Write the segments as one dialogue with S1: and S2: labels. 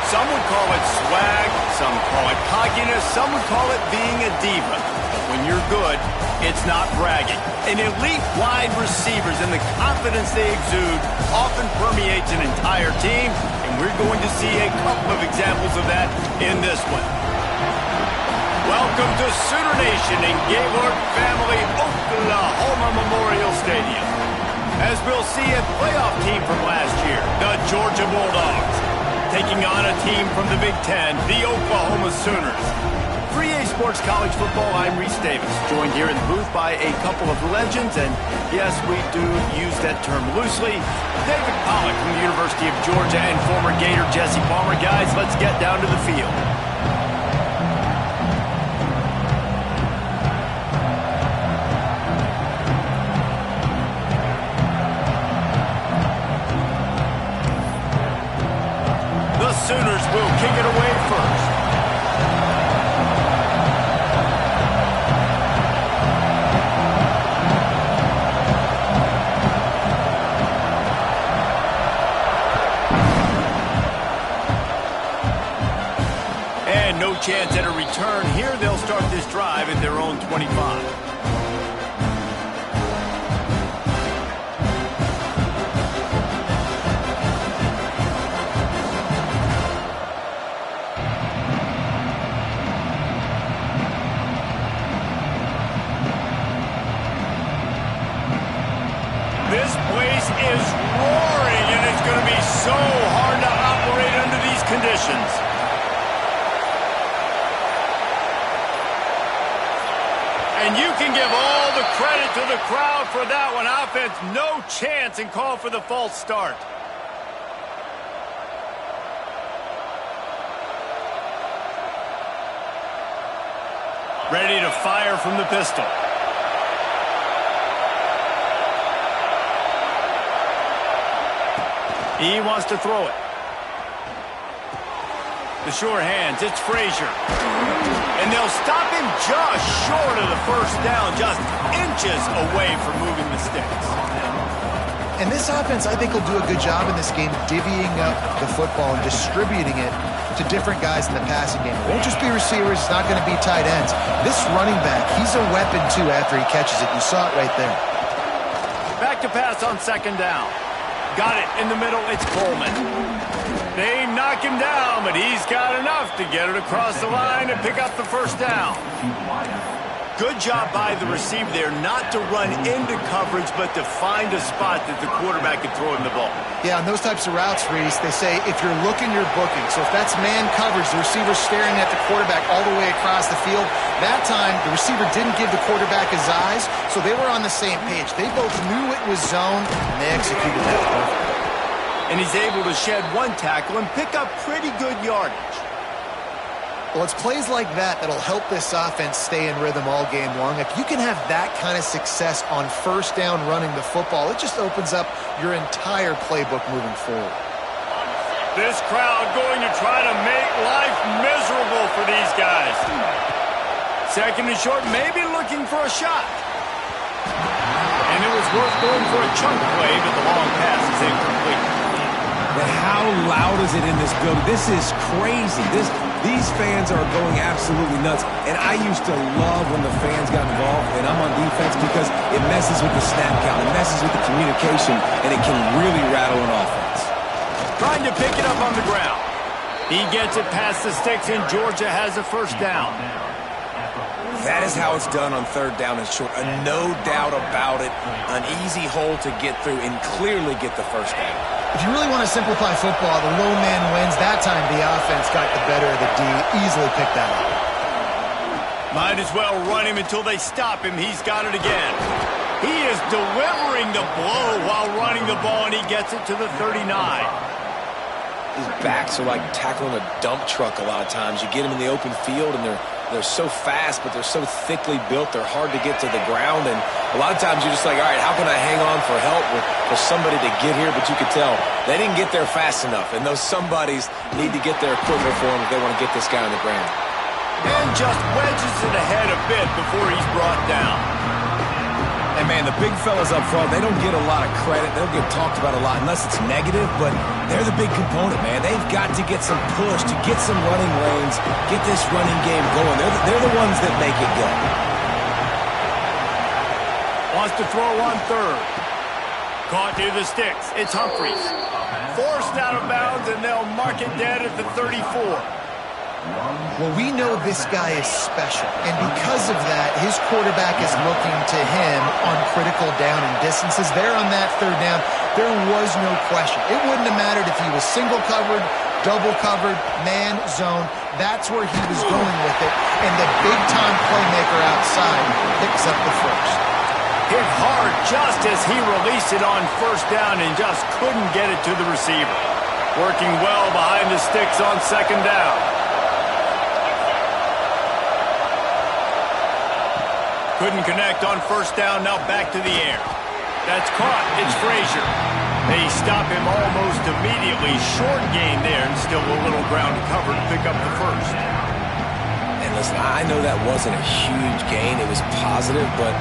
S1: Some would call it swag, some call it cockiness, some would call it being a diva. But when you're good, it's not bragging. An elite wide receivers and the confidence they exude often permeates an entire team, and we're going to see a couple of examples of that in this one. Welcome to Sooner Nation in Gaylord Family Oklahoma Memorial Stadium. As we'll see a playoff team from last year, the Georgia Bulldogs, taking on a team from the Big Ten, the Oklahoma Sooners. 3A Sports College Football, I'm Reese Davis, joined here in the booth by a couple of legends, and yes, we do use that term loosely. David Pollack from the University of Georgia and former Gator Jesse Palmer. Guys, let's get down to the field. The Sooners will kick it away first. And no chance at a return here. They'll start this drive at their own 25. This place is roaring, and it's going to be so hard to operate under these conditions. And you can give all the credit to the crowd for that one. Offense, no chance, and call for the false start. Ready to fire from the pistol. He wants to throw it. The sure hands, it's Frazier. And they'll stop him just short of the first down, just inches away from moving the sticks.
S2: And this offense, I think, will do a good job in this game divvying up the football and distributing it to different guys in the passing game. It won't just be receivers. It's not going to be tight ends. This running back, he's a weapon, too, after he catches it. You saw it right there.
S1: Back to pass on second down. Got it in the middle. It's Coleman. They knock him down, but he's got enough to get it across the line and pick up the first down. Good job by the receiver there not to run into coverage, but to find a spot that the quarterback can throw him the ball.
S2: Yeah, on those types of routes, Reese, they say if you're looking, you're booking. So if that's man coverage, the receiver's staring at the quarterback all the way across the field. That time, the receiver didn't give the quarterback his eyes, so they were on the same page. They both knew it was zone, and they executed that perfectly.
S1: And he's able to shed one tackle and pick up pretty good yardage.
S2: Well, it's plays like that that'll help this offense stay in rhythm all game long. If you can have that kind of success on first down running the football, it just opens up your entire playbook moving forward.
S1: This crowd going to try to make life miserable for these guys. Second and short, maybe looking for a shot. And it was worth going for a chunk play, but the long pass is incomplete.
S3: But how loud is it in this building? This is crazy. These fans are going absolutely nuts. And I used to love when the fans got involved, and I'm on defense because it messes with the snap count. It messes with the communication, and it can really rattle an offense.
S1: Trying to pick it up on the ground. He gets it past the sticks, and Georgia has a first down.
S3: That is how it's done on third down and short. No doubt about it. An easy hole to get through and clearly get the first down.
S2: If you really want to simplify football, the low man wins. That time the offense got the better of the D. Easily picked that up.
S1: Might as well run him until they stop him. He's got it again. He is delivering the blow while running the ball, and he gets it to the 39.
S3: His backs are like tackling a dump truck a lot of times. You get them in the open field, and they're so fast, but they're so thickly built, they're hard to get to the ground. And a lot of times you're just like, all right, how can I hang on for help for somebody to get here? But you could tell they didn't get there fast enough, and those somebodies need to get there quicker for him if they want to get this guy on the ground.
S1: And just wedges it ahead a bit before he's brought down. And
S3: man, the big fellas up front, they don't get a lot of credit. They don't get talked about a lot unless it's negative, but they're the big component, man. They've got to get some push, to get some running lanes, get this running game going. They're the ones that make it go.
S1: Wants to throw on third. Caught near the sticks. It's Humphries. Forced out of bounds, and they'll mark it dead at the 34.
S2: Well, we know this guy is special, and because of that, his quarterback is looking to him on critical down and distances. There on that third down, there was no question. It wouldn't have mattered if he was single covered, double covered, man, zone. That's where he was going with it, and the big-time playmaker outside picks up the first.
S1: Hit hard just as he released it on first down and just couldn't get it to the receiver. Working well behind the sticks on second down. Couldn't connect on first down, now back to the air. That's caught, it's Frazier. They stop him almost immediately. Short gain there, and still a little ground to cover to pick up the first.
S3: And listen, I know that wasn't a huge gain. It was positive, but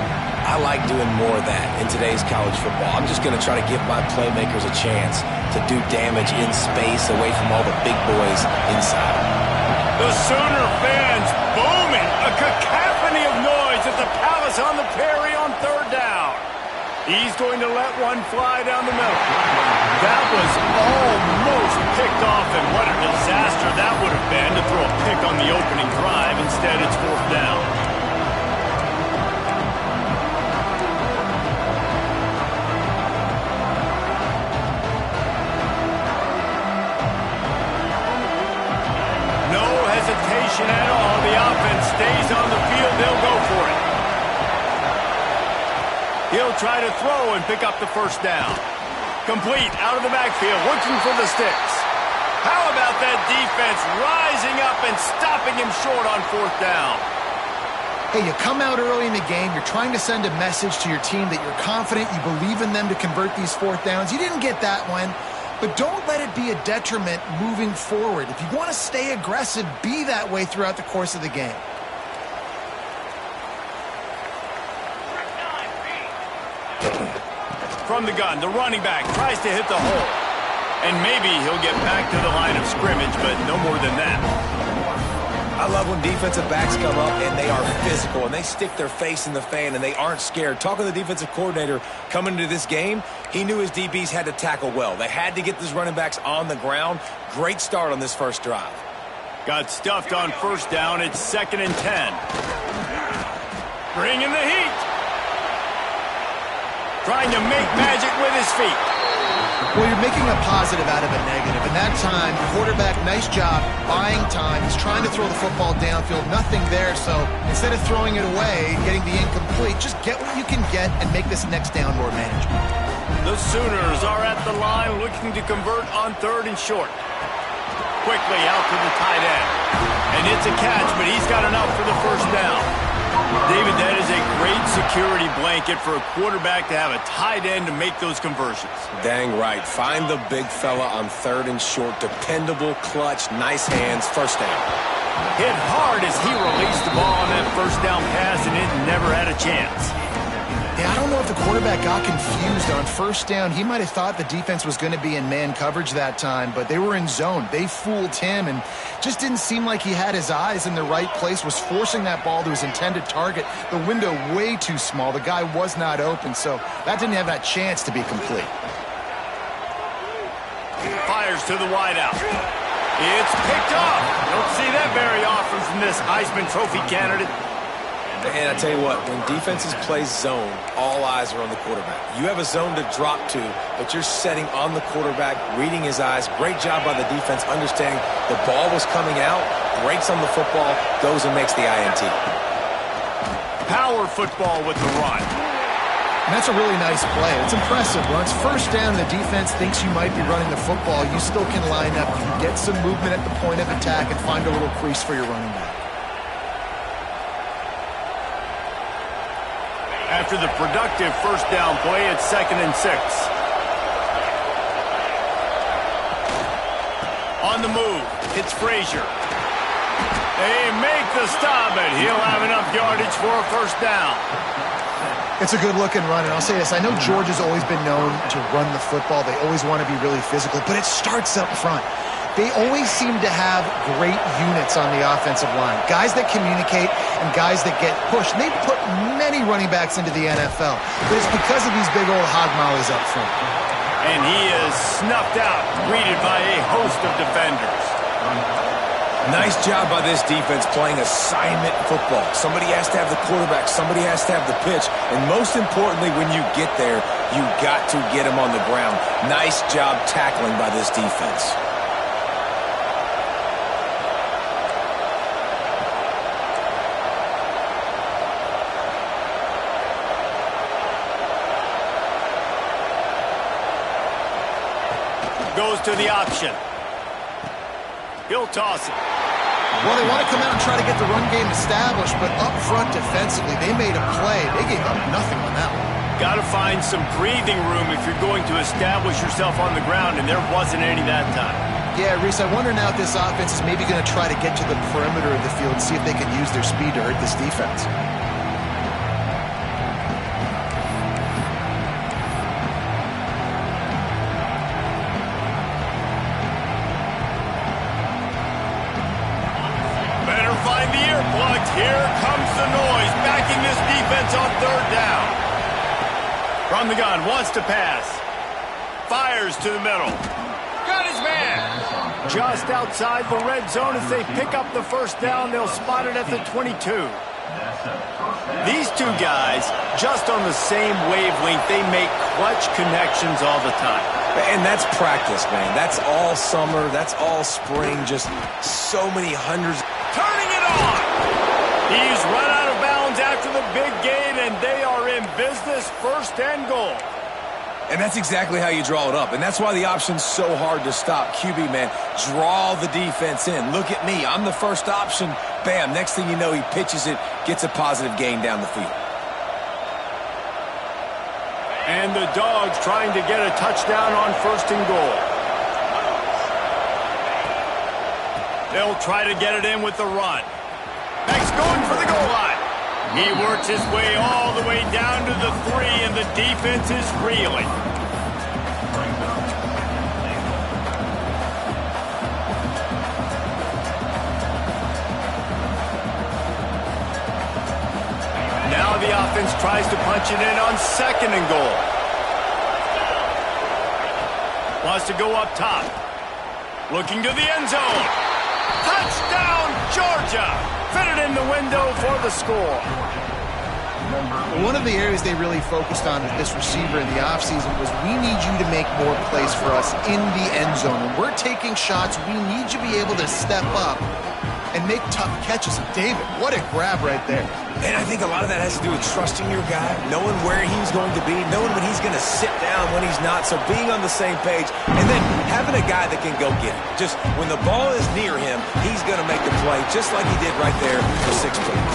S3: I like doing more of that in today's college football. I'm just going to try to give my playmakers a chance to do damage in space away from all the big boys inside.
S1: The Sooner fans booming. A cacophony of noise at the Palace on the Prairie on third down. He's going to let one fly down the middle. That was almost picked off, and what a disaster that would have been to throw a pick on the opening drive. Instead, it's fourth down. No hesitation at all. The offense stays on the field. They'll go for it. He'll try to throw and pick up the first down. Complete out of the backfield, looking for the sticks. How about that defense rising up and stopping him short on fourth down?
S2: Hey, you come out early in the game, you're trying to send a message to your team that you're confident, you believe in them to convert these fourth downs. You didn't get that one, but don't let it be a detriment moving forward. If you want to stay aggressive, be that way throughout the course of the game.
S1: From the gun, the running back tries to hit the hole. And maybe he'll get back to the line of scrimmage, but no more than that.
S3: I love when defensive backs come up and they are physical and they stick their face in the fan and they aren't scared. Talking to the defensive coordinator coming into this game, he knew his DBs had to tackle well. They had to get these running backs on the ground. Great start on this first drive.
S1: Got stuffed on first down. It's 2nd and 10. Bringing the heat. Trying to make magic with his feet.
S2: Well, you're making a positive out of a negative. And that time, quarterback, nice job, buying time. He's trying to throw the football downfield. Nothing there, so instead of throwing it away, getting the incomplete, just get what you can get and make this next down more manageable.
S1: The Sooners are at the line looking to convert on third and short. Quickly out to the tight end. And it's a catch, but he's got enough for the first down. David, that is a great security blanket for a quarterback to have a tight end to make those conversions.
S3: Dang right. Find the big fella on third and short. Dependable, clutch, nice hands, first down.
S1: Hit hard as he released the ball on that first down pass, and it never had a chance.
S2: Yeah, I don't know if the quarterback got confused on first down. He might have thought the defense was going to be in man coverage that time, but they were in zone. They fooled him and just didn't seem like he had his eyes in the right place, was forcing that ball to his intended target. The window way too small. The guy was not open, so that didn't have that chance to be complete.
S1: Fires to the wideout. It's picked off. Don't see that very often from this Heisman Trophy candidate.
S3: And I tell you what, when defenses play zone, all eyes are on the quarterback. You have a zone to drop to, but you're setting on the quarterback, reading his eyes. Great job by the defense, understanding the ball was coming out, breaks on the football, goes and makes the INT.
S1: Power football with the run.
S2: And that's a really nice play. It's impressive. Once first down, the defense thinks you might be running the football. You still can line up, you can get some movement at the point of attack, and find a little crease for your running back.
S1: After the productive first down play, it's 2nd and 6. On the move, it's Frazier. They make the stop, but he'll have enough yardage for a first down.
S2: It's a good-looking run, and I'll say this. I know Georgia's always been known to run the football. They always want to be really physical, but it starts up front. They always seem to have great units on the offensive line, guys that communicate and guys that get pushed. And they've put many running backs into the NFL, but it's because of these big old hog mollies up front.
S1: And he is snuffed out, greeted by a host of defenders.
S3: Nice job by this defense playing assignment football. Somebody has to have the quarterback. Somebody has to have the pitch. And most importantly, when you get there, you got to get him on the ground. Nice job tackling by this defense.
S1: Goes to the option. He'll toss it.
S2: Well, they want to come out and try to get the run game established, but up front defensively, they made a play. They gave up nothing on that one.
S1: Got to find some breathing room if you're going to establish yourself on the ground, and there wasn't any that time.
S2: Yeah, Reese, I wonder now if this offense is maybe going to try to get to the perimeter of the field and see if they can use their speed to hurt this defense.
S1: Here comes the noise, backing this defense on third down. From the gun, wants to pass. Fires to the middle. Got his man. Just outside the red zone as they pick up the first down. They'll spot it at the 22. These two guys, just on the same wavelength, they make clutch connections all the time.
S3: And that's practice, man. That's all summer. That's all spring. Just so many hundreds.
S1: Turning it on. He's run out of bounds after the big gain, and they are in business, first and goal.
S3: And that's exactly how you draw it up. And that's why the option's so hard to stop. QB, man, draw the defense in. Look at me. I'm the first option. Bam. Next thing you know, he pitches it, gets a positive gain down the field.
S1: And the Dogs trying to get a touchdown on first and goal. They'll try to get it in with the run. Next, going for the goal line. He works his way all the way down to the 3, and the defense is reeling. Now the offense tries to punch it in on second and goal. Wants to go up top. Looking to the end zone. Touchdown, Georgia! Fitted in the window for the score.
S2: One of the areas they really focused on with this receiver in the offseason was we need you to make more plays for us in the end zone. When we're taking shots, we need you to be able to step up and make tough catches. And David, what a grab right there.
S3: And I think a lot of that has to do with trusting your guy, knowing where he's going to be, knowing when he's going to sit down, when he's not, so being on the same page, and then having a guy that can go get it. Just when the ball is near him, he's going to make the play, just like he did right there for 6 plays.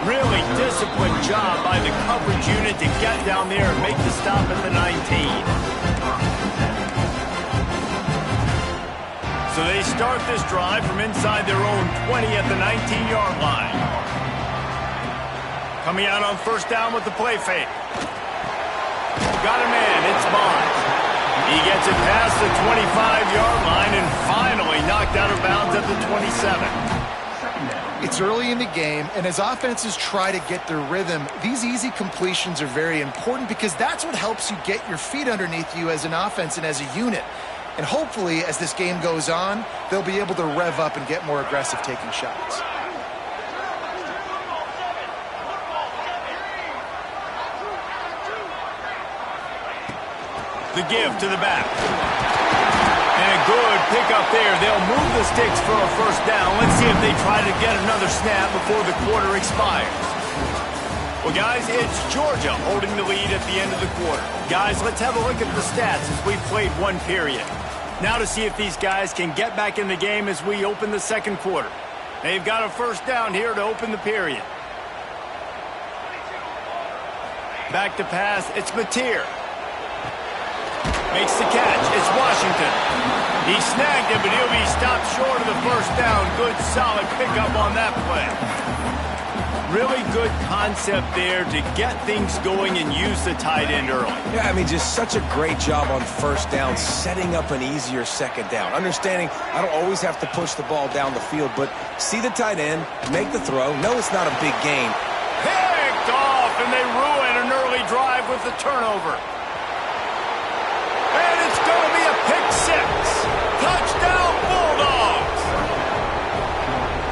S1: Really disciplined job by the coverage unit to get down there and make the stop at the 19. So they start this drive from inside their own 20 at the 19-yard line. Coming out on first down with the play fake. Got a man, it's Bonds. He gets it past the 25-yard line and finally knocked out of bounds at the 27.
S2: It's early in the game, and as offenses try to get their rhythm, these easy completions are very important because that's what helps you get your feet underneath you as an offense and as a unit. And hopefully, as this game goes on, they'll be able to rev up and get more aggressive taking shots.
S1: The give to the back. And a good pickup there. They'll move the sticks for a first down. Let's see if they try to get another snap before the quarter expires. Well, guys, it's Georgia holding the lead at the end of the quarter. Guys, let's have a look at the stats as we played one period. Now to see if these guys can get back in the game as we open the second quarter. They've got a first down here to open the period. Back to pass, it's Mateer. Makes the catch, it's Washington. He snagged it, but he'll be stopped short of the first down. Good, solid pickup on that play. really good concept there to get things going and use the tight end early.
S3: Yeah, I mean, just such a great job on first down, setting up an easier second down. Understanding I don't always have to push the ball down the field, but see the tight end, make the throw. No, it's not a big gain.
S1: Picked off, and they ruin an early drive with the turnover. And it's going to be a pick six. Touchdown, Bulldogs.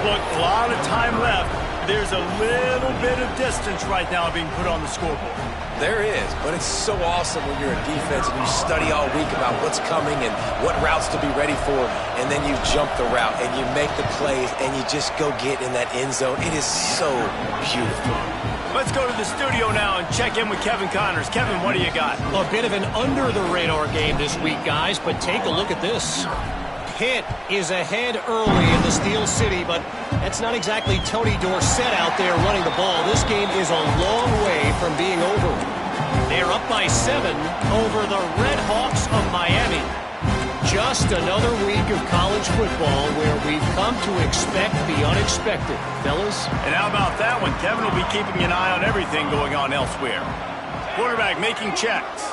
S1: Look, a lot of time left. There's a little bit of distance right now being put on the scoreboard.
S3: There is, but it's so awesome when you're a defense and you study all week about what's coming and what routes to be ready for, and then you jump the route and you make the plays and you just go get in that end zone. It is so beautiful.
S1: Let's go to the studio now and check in with Kevin Connors. Kevin, what do you got?
S4: A bit of an under-the-radar game this week, guys, but take a look at this. Pitt is ahead early in the Steel City, but that's not exactly Tony Dorsett out there running the ball. This game is a long way from being over. They're up by 7 over the Red Hawks of Miami. Just another week of college football where we've come to expect the unexpected, fellas.
S1: And how about that one? Kevin will be keeping an eye on everything going on elsewhere. Quarterback making checks.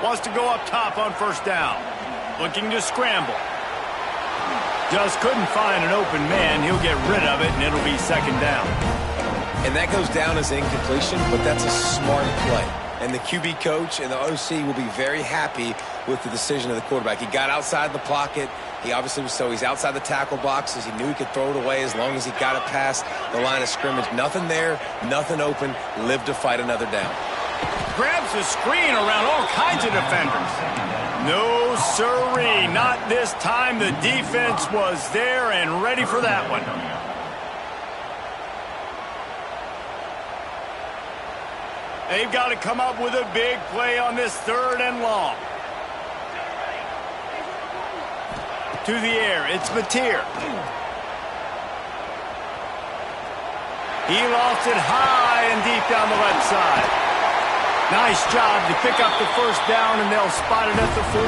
S1: Wants to go up top on first down. Looking to scramble. Just couldn't find an open man. He'll get rid of it, and it'll be second down.
S3: And that goes down as incompletion, but that's a smart play. And the QB coach and the OC will be very happy with the decision of the quarterback. He got outside the pocket. He obviously was he's outside the tackle boxes. He knew he could throw it away as long as he got it past the line of scrimmage. Nothing there, nothing open. Live to fight another down.
S1: Grabs the screen around all kinds of defenders. No siree, not this time. The defense was there and ready for that one. They've got to come up with a big play on this 3rd and long. To the air, it's Mateer. He lost it high and deep down the left side. Nice job to pick up the first down, and they'll spot it at the 42.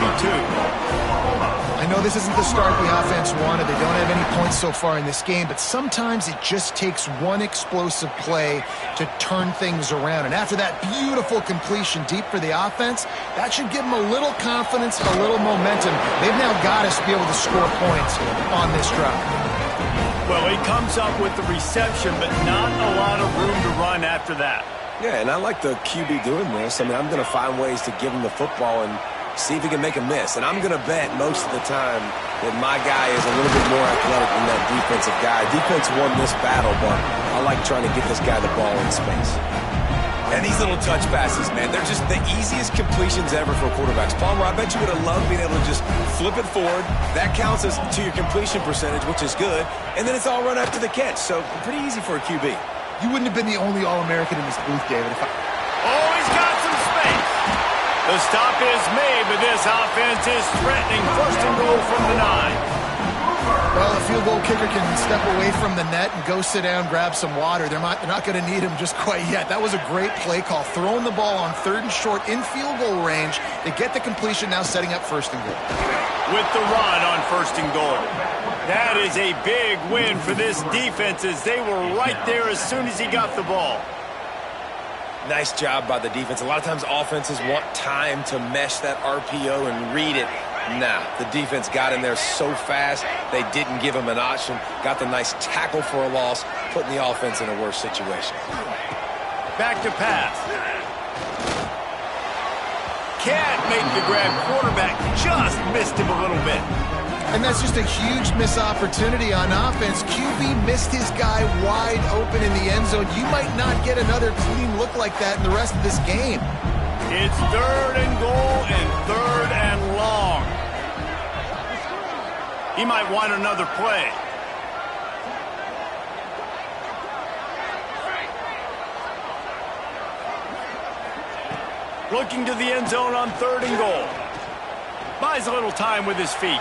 S2: I know this isn't the start the offense wanted. They don't have any points so far in this game, but sometimes it just takes one explosive play to turn things around. And after that beautiful completion deep for the offense, that should give them a little confidence, a little momentum. They've now got us to be able to score points on this drive.
S1: Well, he comes up with the reception, but not a lot of room to run after that.
S3: Yeah, and I like the QB doing this. I mean, I'm going to find ways to give him the football and see if he can make a miss. And I'm going to bet most of the time that my guy is a little bit more athletic than that defensive guy. Defense won this battle, but I like trying to get this guy the ball in space. And these little touch passes, man, they're just the easiest completions ever for quarterbacks. Palmer, I bet you would have loved being able to just flip it forward. That counts as to your completion percentage, which is good. And then it's all run after the catch. So pretty easy for a QB.
S2: You wouldn't have been the only All-American in this booth, David.
S1: Oh, he's got some space. The stop is made, but this offense is threatening. 1st and goal from the 9.
S2: Well, a field goal kicker can step away from the net and go sit down, grab some water. They're not going to need him just quite yet. That was a great play call. Throwing the ball on 3rd and short in field goal range. They get the completion, now setting up 1st and goal.
S1: With the run on 1st and goal. That is a big win for this defense as they were right there as soon as he got the ball.
S3: Nice job by the defense. A lot of times offenses want time to mesh that RPO and read it. Nah, the defense got in there so fast, they didn't give him an option. Got the nice tackle for a loss, putting the offense in a worse situation.
S1: Back to pass. Can't make the grab. Quarterback just missed him a little bit.
S2: And that's just a huge missed opportunity on offense. QB missed his guy wide open in the end zone. You might not get another clean look like that in the rest of this game.
S1: It's 3rd and goal and 3rd and long. He might want another play. Looking to the end zone on 3rd and goal. Buys a little time with his feet.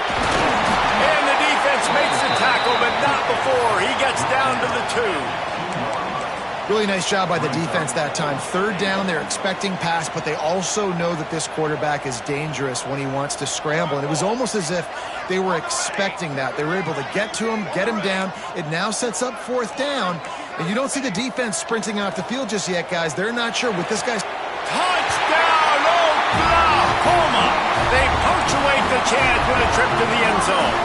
S1: And the defense makes the tackle, but not before he gets down to the 2.
S2: Really nice job by the defense that time. Third down, they're expecting pass, but they also know that this quarterback is dangerous when he wants to scramble. And it was almost as if they were expecting that. They were able to get to him, get him down. It now sets up fourth down. And you don't see the defense sprinting off the field just yet, guys. They're not sure with this guy's...
S1: Touchdown, Oklahoma! They punctuate the chance with a trip to the end zone.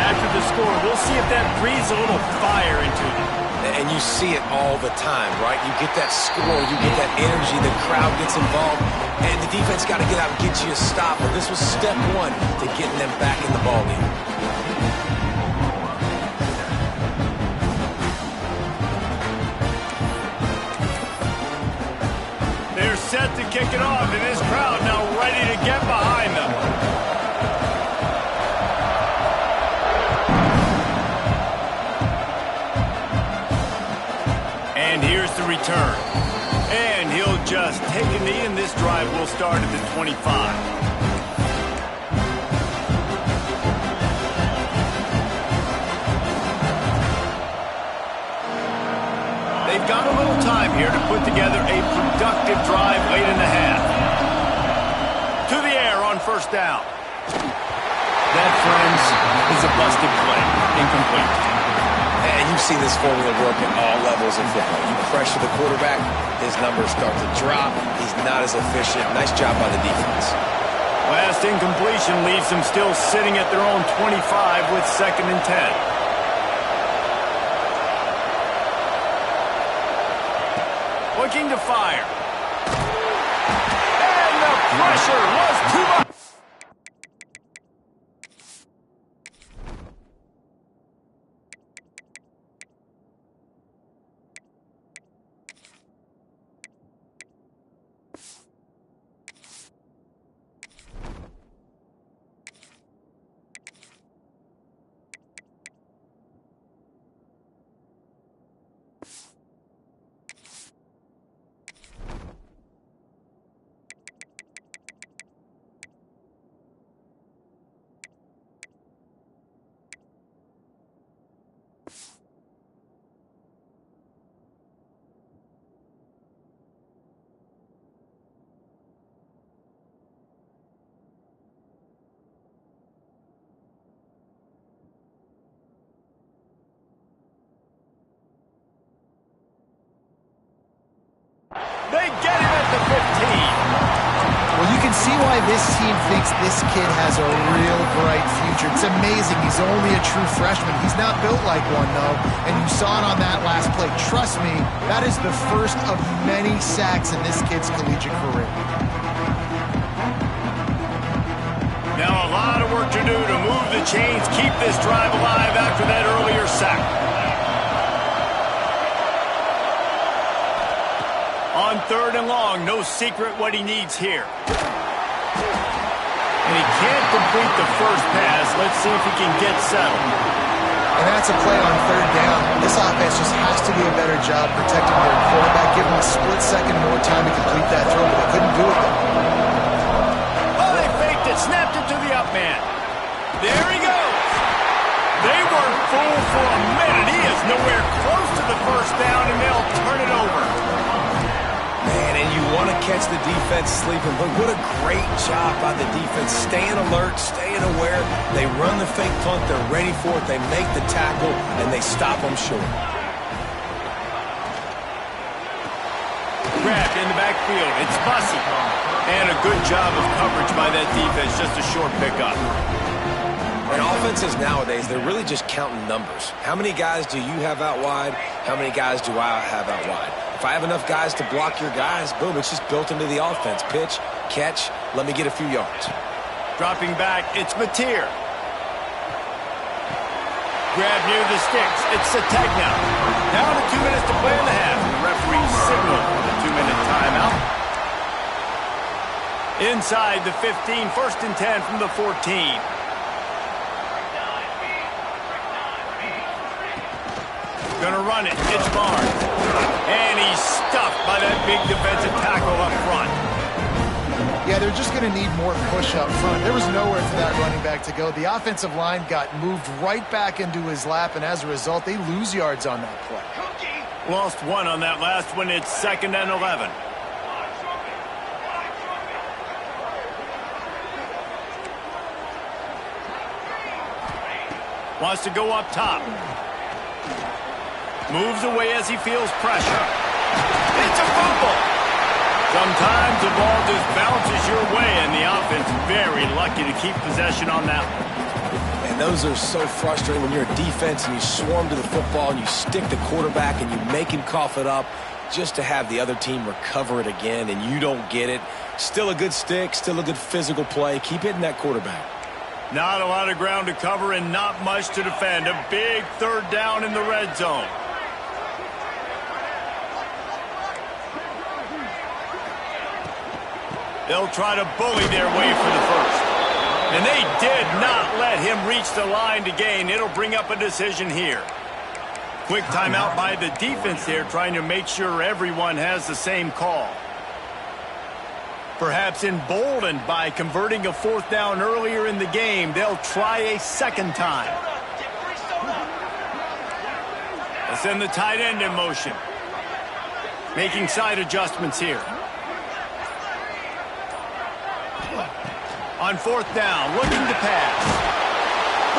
S1: After the score, we'll see if that breathes a little fire into them.
S3: And you see it all the time, right? You get that score, you get that energy, the crowd gets involved, and the defense got to get out and get you a stop. But this was step one to getting them back in the ballgame.
S1: They're set to kick it off, and this crowd now ready to get behind them. And here's the return. And he'll just take a knee, and this drive will start at the 25. They've got a little time here to put together a productive drive late in the half. To the air on first down. That, friends, is a busted play. Incomplete.
S3: And you see this formula work at all levels of football. You pressure the quarterback, his numbers start to drop. He's not as efficient. Nice job by the defense.
S1: Last incompletion leaves them still sitting at their own 25 with 2nd and 10. Looking to fire. And the pressure was too much. They get him at the 15.
S2: Well, you can see why this team thinks this kid has a real bright future. It's amazing. He's only a true freshman. He's not built like one, though, and you saw it on that last play. Trust me, that is the first of many sacks in this kid's collegiate career.
S1: Now a lot of work to do to move the chains, keep this drive alive after that earlier sack. On 3rd and long, no secret what he needs here. And he can't complete the first pass. Let's see if he can get settled.
S2: And that's a play on 3rd down. This offense just has to do a better job protecting their quarterback, give him a split second more time to complete that throw, but they couldn't do it though.
S1: Oh, they faked it, snapped it to the up man. There he goes. They weren't fooled for a minute. He is nowhere close to the first down, and they'll turn it over.
S3: Man, and you want to catch the defense sleeping, but what a great job by the defense. Staying alert, staying aware. They run the fake punt. They're ready for it. They make the tackle, and they stop them short.
S1: Grabbed in the backfield. It's Bussey. And a good job of coverage by that defense. Just a short pickup.
S3: And offenses nowadays, they're really just counting numbers. How many guys do you have out wide? How many guys do I have out wide? If I have enough guys to block your guys, boom, it's just built into the offense. Pitch, catch, let me get a few yards.
S1: Dropping back, it's Mateer. Grab near the sticks. It's Sategna. Down to 2 minutes to play in the half. The referee signaled for the 2-minute timeout. Inside the 15, 1st and 10 from the 14. Gonna run it. It's Barnes. And he's stuffed by that big defensive tackle up front.
S2: Yeah, they're just going to need more push up front. There was nowhere for that running back to go. The offensive line got moved right back into his lap, and as a result, they lose yards on that play.
S1: Lost one on that last one. It's 2nd and 11. Wants to go up top. Moves away as he feels pressure. It's a fumble. Sometimes the ball just bounces your way, and the offense very lucky to keep possession on that one.
S3: And those are so frustrating when you're a defense and you swarm to the football and you stick the quarterback and you make him cough it up just to have the other team recover it again and you don't get it. Still a good stick, still a good physical play. Keep hitting that quarterback.
S1: Not a lot of ground to cover and not much to defend. A big 3rd down in the red zone. They'll try to bully their way for the first. And they did not let him reach the line to gain. It'll bring up a decision here. Quick timeout by the defense there, trying to make sure everyone has the same call. Perhaps emboldened by converting a 4th down earlier in the game, they'll try a 2nd time. They'll send the tight end in motion. Making side adjustments here. On 4th down, looking to pass.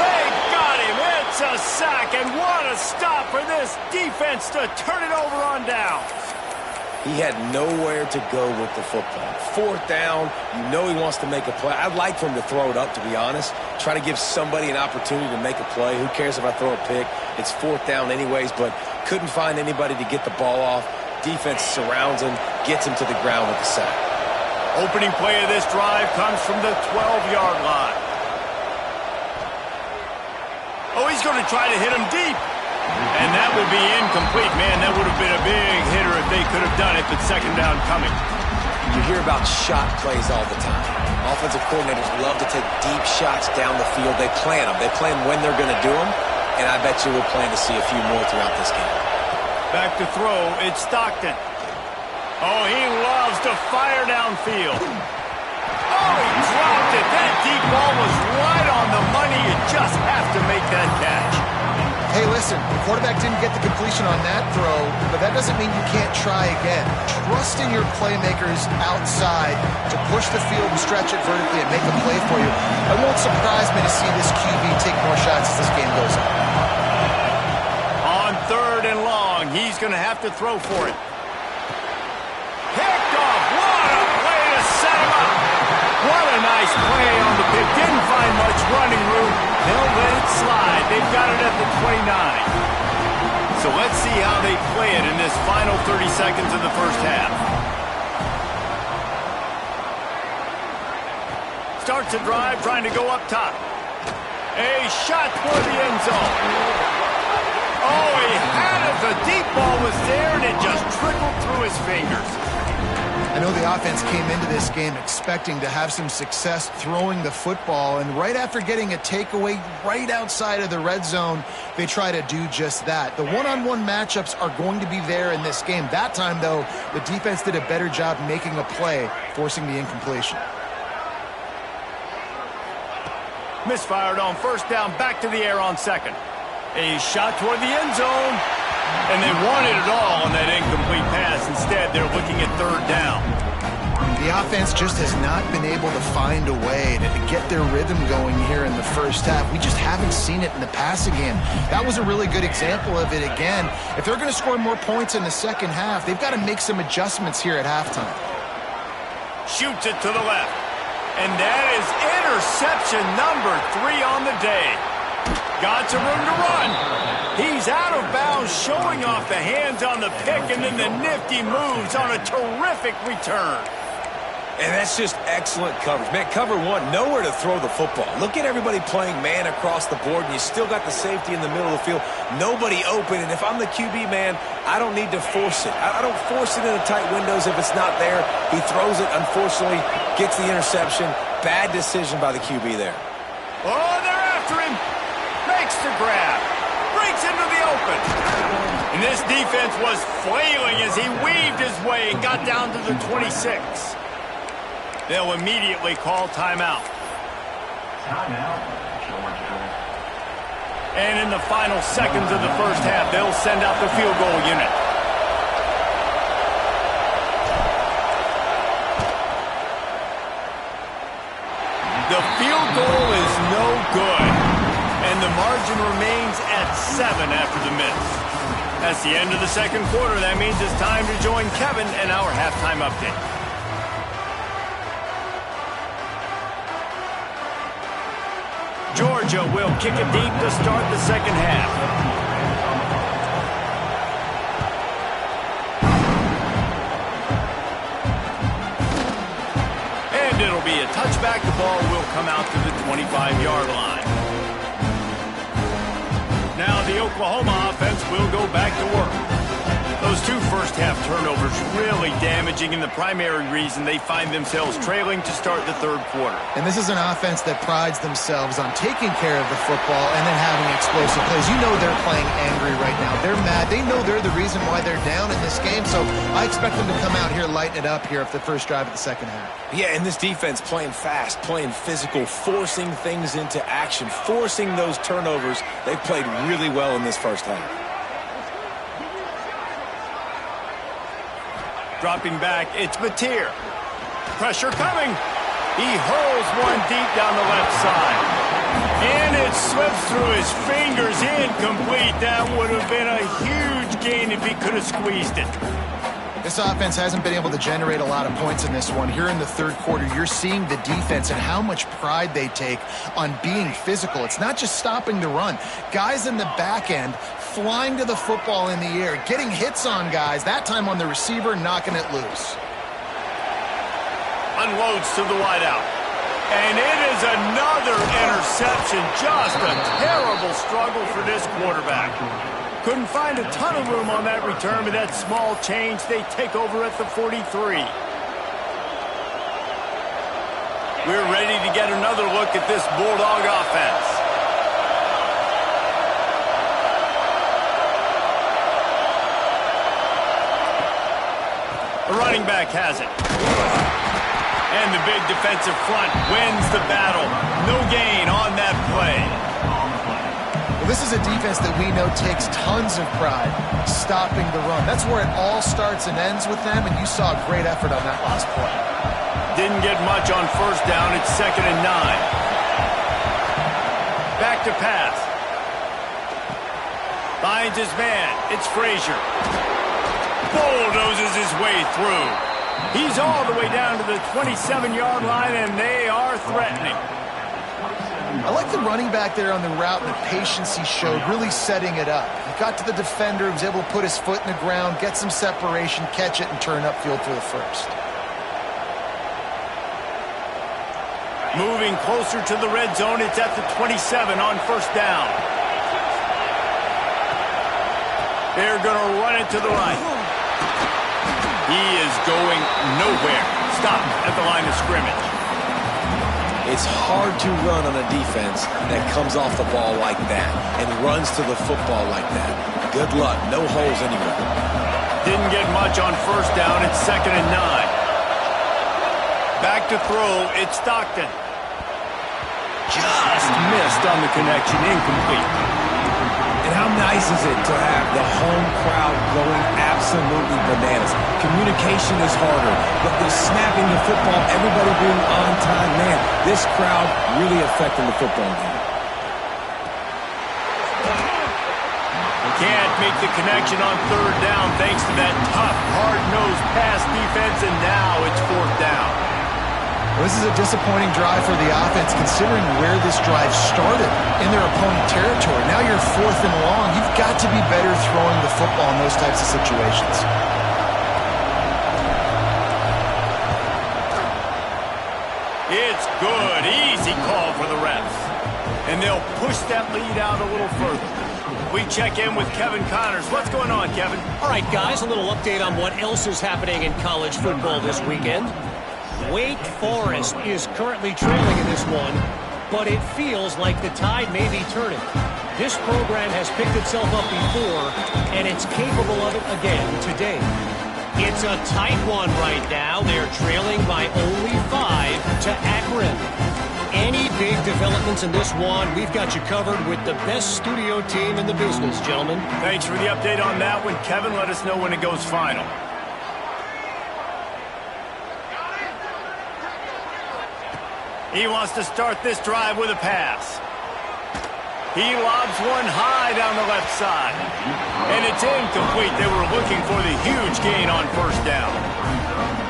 S1: They got him. It's a sack, and what a stop for this defense to turn it over on down.
S3: He had nowhere to go with the football. 4th down, you know he wants to make a play. I'd like for him to throw it up, to be honest. Try to give somebody an opportunity to make a play. Who cares if I throw a pick? It's 4th down anyways, but couldn't find anybody to get the ball off. Defense surrounds him, gets him to the ground with the sack.
S1: Opening play of this drive comes from the 12-yard line. Oh, he's going to try to hit him deep. And that would be incomplete. Man, that would have been a big hitter if they could have done it, but 2nd down coming.
S3: You hear about shot plays all the time. Offensive coordinators love to take deep shots down the field. They plan them. They plan when they're going to do them, and I bet you we'll plan to see a few more throughout this game.
S1: Back to throw, it's Stockton. Oh, he loves to fire downfield. Oh, he dropped it. That deep ball was right on the money. You just have to make that catch.
S2: Hey, listen, the quarterback didn't get the completion on that throw, but that doesn't mean you can't try again. Trust in your playmakers outside to push the field and stretch it vertically and make a play for you. It won't surprise me to see this QB take more shots as this game goes on.
S1: On 3rd and long, he's going to have to throw for it. Picked off. What a play to set him up. What a nice play on the pick. Didn't find much running room. They'll let it slide. They've got it at the 29. So let's see how they play it in this final 30 seconds of the first half. Starts a drive trying to go up top. A shot toward the end zone. Oh, he had it. The deep ball was there, and it just trickled through his fingers.
S2: I know the offense came into this game expecting to have some success throwing the football, and right after getting a takeaway right outside of the red zone, they try to do just that. The one-on-one matchups are going to be there in this game. That time, though, the defense did a better job making a play, forcing the incompletion.
S1: Misfired on 1st down, back to the air on 2nd. A shot toward the end zone. And they wanted it all on that incomplete pass. Instead, they're looking at 3rd down.
S2: The offense just has not been able to find a way to get their rhythm going here in the first half. We just haven't seen it in the passing game. That was a really good example of it again. If they're going to score more points in the second half, they've got to make some adjustments here at halftime.
S1: Shoots it to the left. And that is interception number 3 on the day. Got some room to run. He's out of bounds, showing off the hands on the pick, and then the nifty moves on a terrific return.
S3: And that's just excellent coverage. Man, cover one, nowhere to throw the football. Look at everybody playing man across the board, and you still got the safety in the middle of the field. Nobody open, and if I'm the QB, man, I don't need to force it. I don't force it in the tight windows if it's not there. He throws it, unfortunately, gets the interception. Bad decision by the QB there.
S1: Oh, they're after him. Makes the grab. Breaks into the open. And this defense was flailing as he weaved his way and got down to the 26. They'll immediately call timeout. And in the final seconds of the first half, they'll send out the field goal unit. game remains at 7 after the miss. That's the end of the second quarter. That means it's time to join Kevin and our halftime update. Georgia will kick it deep to start the second half. And it'll be a touchback. The ball will come out to the 25-yard line. Now the Oklahoma offense will go back to work. Those two first-half turnovers really damaging and the primary reason they find themselves trailing to start the third quarter.
S2: And this is an offense that prides themselves on taking care of the football and then having explosive plays. You know they're playing angry right now. They're mad. They know they're the reason why they're down in this game, so I expect them to come out here, lighten it up here after the first drive of the second half.
S3: Yeah, and this defense playing fast, playing physical, forcing things into action, forcing those turnovers. They've played really well in this first half.
S1: Dropping back, it's Mateer. Pressure coming. He hurls one deep down the left side. And it slips through his fingers, incomplete. That would have been a huge gain if he could have squeezed it.
S2: This offense hasn't been able to generate a lot of points in this one. Here in the third quarter, you're seeing the defense and how much pride they take on being physical. It's not just stopping the run. Guys in the back end flying to the football in the air, getting hits on guys, that time on the receiver, knocking it loose.
S1: Unloads to the wideout. And it is another interception. Just a terrible struggle for this quarterback. Couldn't find a ton of room on that return, but that small change, they take over at the 43. We're ready to get another look at this Bulldog offense. The running back has it. And the big defensive front wins the battle. No gain on that play.
S2: This is a defense that we know takes tons of pride stopping the run. That's where it all starts and ends with them, and you saw a great effort on that last play.
S1: Didn't get much on first down. It's 2nd and 9. Back to pass. Finds his man. It's Frazier. Bulldozes his way through. He's all the way down to the 27-yard line, and they are threatening.
S2: I like the running back there on the route and the patience he showed, really setting it up. He got to the defender, was able to put his foot in the ground, get some separation, catch it, and turn upfield for the first.
S1: Moving closer to the red zone, it's at the 27 on first down. They're going to run it to the right. He is going nowhere. Stopped at the line of scrimmage.
S3: It's hard to run on a defense that comes off the ball like that and runs to the football like that. Good luck. No holes anywhere.
S1: Didn't get much on first down. It's 2nd and 9. Back to throw. It's Stockton. Just missed on the connection. Incomplete.
S3: And how nice is it to have the home crowd going absolutely bananas? Communication is harder, but the snapping the football, everybody being on time, man, this crowd really affecting the football game.
S1: Can't make the connection on third down thanks to that tough, hard-nosed pass defense, and now it's 4th down.
S2: This is a disappointing drive for the offense considering where this drive started in their opponent territory. Now you're 4th and long. You've got to be better throwing the football in those types of situations.
S1: It's good. Easy call for the refs. And they'll push that lead out a little further. We check in with Kevin Connors. What's going on, Kevin?
S4: All right, guys, a little update on what else is happening in college football this weekend. Wake Forest is currently trailing in this one, but it feels like the tide may be turning. This program has picked itself up before, and it's capable of it again today. It's a tight one right now. They're trailing by only 5 to Akron. Any big developments in this one, we've got you covered with the best studio team in the business, gentlemen.
S1: Thanks for the update on that one, Kevin. Let us know when it goes final. He wants to start this drive with a pass. He lobs one high down the left side. And it's incomplete. They were looking for the huge gain on first down.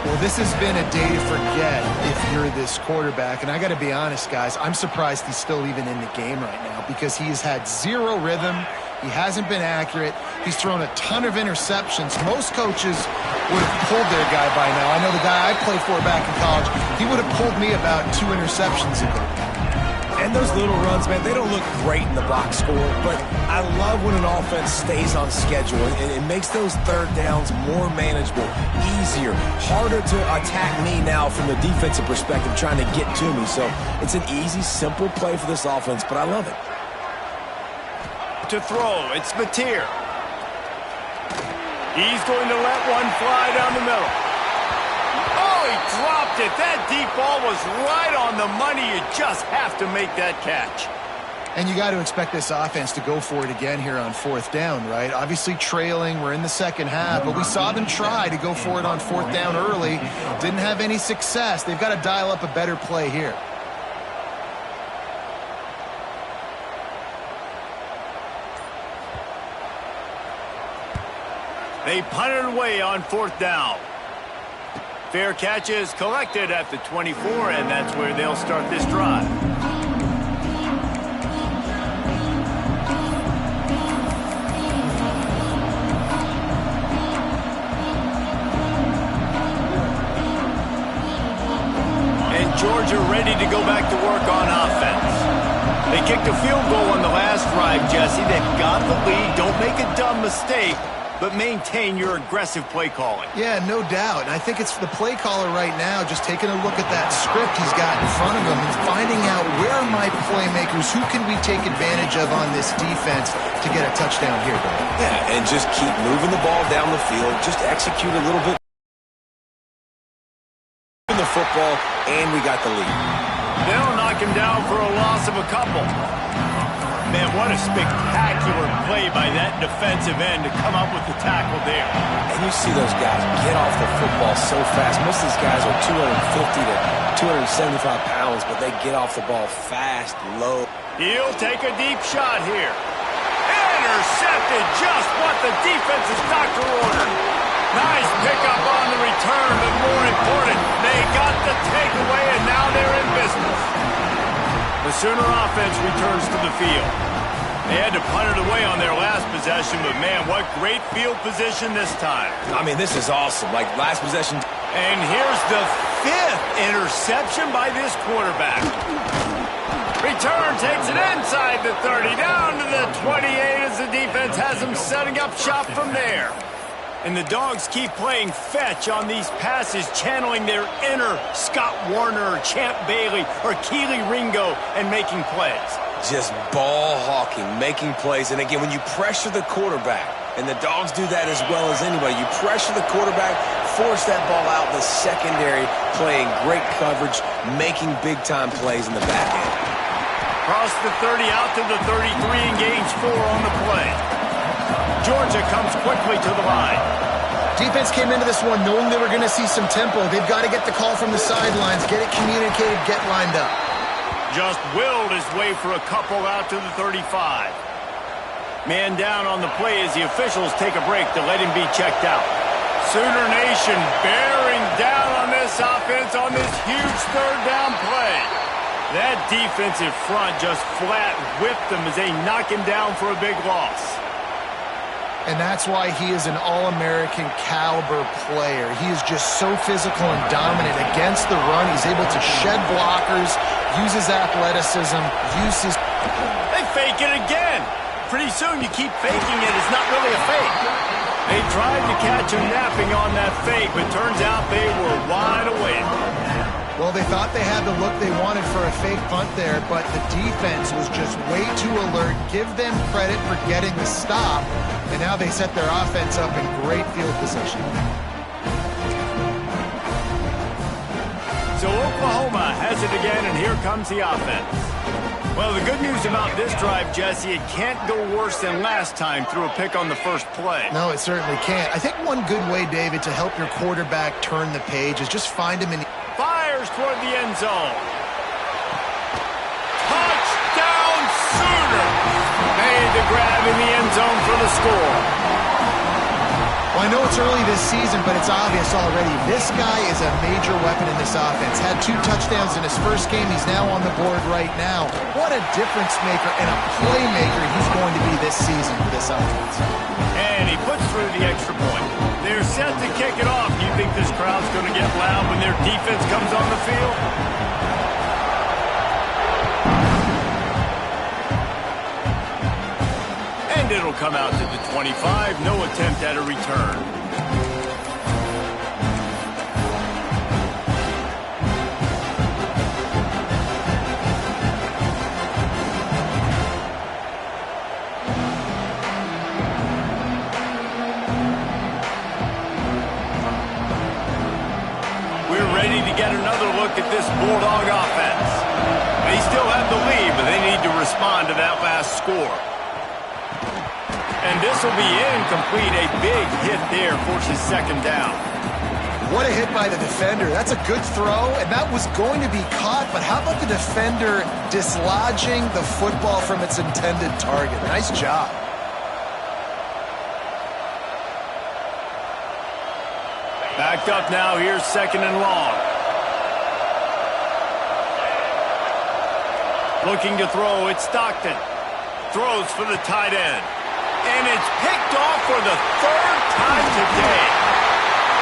S2: Well, this has been a day to forget if you're this quarterback. And I got to be honest, guys, I'm surprised he's still even in the game right now because he has had zero rhythm. He hasn't been accurate. He's thrown a ton of interceptions. Most coaches would have pulled their guy by now. I know the guy I played for back in college, he would have pulled me about 2 interceptions ago.
S3: And those little runs, man, they don't look great in the box score, but I love when an offense stays on schedule. It makes those third downs more manageable, easier, harder to attack me now from the defensive perspective trying to get to me. So it's an easy, simple play for this offense, but I love it.
S1: To throw, it's Mateer. He's going to let one fly down the middle. Oh, he dropped it. That deep ball was right on the money. You just have to make that catch.
S2: And you got to expect this offense to go for it again here on fourth down, right? Obviously trailing, we're in the second half, but we saw them try to go for it on fourth down early. Didn't have any success. They've got to dial up a better play here.
S1: They punted away on fourth down. Fair catch is collected at the 24, and that's where they'll start this drive. And Georgia ready to go back to work on offense. They kicked a field goal on the last drive, Jesse. They've got the lead. Don't make a dumb mistake, but maintain your aggressive play calling.
S2: Yeah, no doubt. And I think it's the play caller right now just taking a look at that script he's got in front of him and finding out where are my playmakers, who can we take advantage of on this defense to get a touchdown here, Bill?
S3: Yeah, and just keep moving the ball down the field. Just execute a little bit in the football, and we got the lead.
S1: They'll knock him down for a loss of a couple. Man, what a spectacular play by that defensive end to come up with the tackle there.
S3: And you see those guys get off the football so fast. Most of these guys are 250 to 275 pounds, but they get off the ball fast, low.
S1: He'll take a deep shot here. Intercepted, just what the defense's doctor ordered. Nice pickup on the return, but more important, they got the takeaway, and now they're in business. The Sooner offense returns to the field. They had to punt it away on their last possession, but man, what great field position this time.
S3: I mean, this is awesome. Like last possession.
S1: And here's the 5th interception by this quarterback. Return takes it inside the 30, down to the 28 as the defense has them setting up shop from there. And the Dogs keep playing fetch on these passes, channeling their inner Scott Warner or Champ Bailey or Keely Ringo and making plays.
S3: Just ball hawking, making plays. And again, when you pressure the quarterback, and the Dogs do that as well as anybody, you pressure the quarterback, force that ball out in the secondary, playing great coverage, making big-time plays in the back end.
S1: Cross the 30 out to the 33 and gains 4 on the play. Georgia comes quickly to the line.
S2: Defense came into this one knowing they were going to see some tempo. They've got to get the call from the sidelines, get it communicated, get lined up.
S1: Just willed his way for a couple out to the 35. Man down on the play as the officials take a break to let him be checked out. Sooner Nation bearing down on this offense on this huge third down play. That defensive front just flat whipped them as they knock him down for a big loss.
S2: And that's why he is an All-American caliber player. He is just so physical and dominant against the run. He's able to shed blockers, use his athleticism, use his...
S1: They fake it again. Pretty soon you keep faking it. It's not really a fake. They tried to catch him napping on that fake, but turns out they were wide awake.
S2: Well, they thought they had the look they wanted for a fake punt there, but the defense was just way too alert. Give them credit for getting the stop, and now they set their offense up in great field position.
S1: So Oklahoma has it again, and here comes the offense. Well, the good news about this drive, Jesse, it can't go worse than last time through a pick on the first play.
S2: No, it certainly can't. I think one good way, David, to help your quarterback turn the page is just find him in...
S1: Fires toward the end zone. Touchdown Sooner! zone for the score.
S2: Well, I know it's early this season, but it's obvious already. This guy is a major weapon in this offense. Had 2 touchdowns in his first game. He's now on the board right now. What a difference maker and a playmaker he's going to be this season for this offense.
S1: And he puts through the extra point. They're set to kick it off. Do you think this crowd's going to get loud when their defense comes on the field? And it'll come out to the 25. No attempt at a return. We're ready to get another look at this Bulldog offense. They still have the lead, but they need to respond to that last score. And this will be incomplete. A big hit there forces second down.
S2: What a hit by the defender. That's a good throw, and that was going to be caught, but how about the defender dislodging the football from its intended target? Nice job.
S1: Backed up now. Here's second and long. Looking to throw. It's Stockton. Throws for the tight end. And it's picked off for the 3rd time today.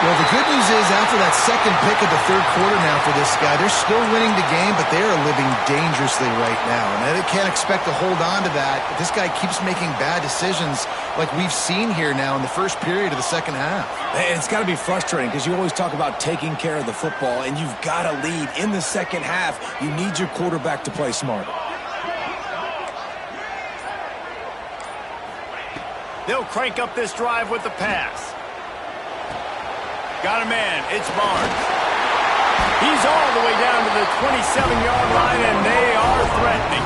S2: Well, the good news is after that second pick of the 3rd quarter now for this guy, they're still winning the game, but they are living dangerously right now. And they can't expect to hold on to that if this guy keeps making bad decisions like we've seen here now in the first period of the second half.
S3: And it's got to be frustrating because you always talk about taking care of the football, and you've got to lead in the second half. You need your quarterback to play smarter.
S1: They'll crank up this drive with the pass. Got a man. It's Barnes. He's all the way down to the 27-yard line, and they are threatening.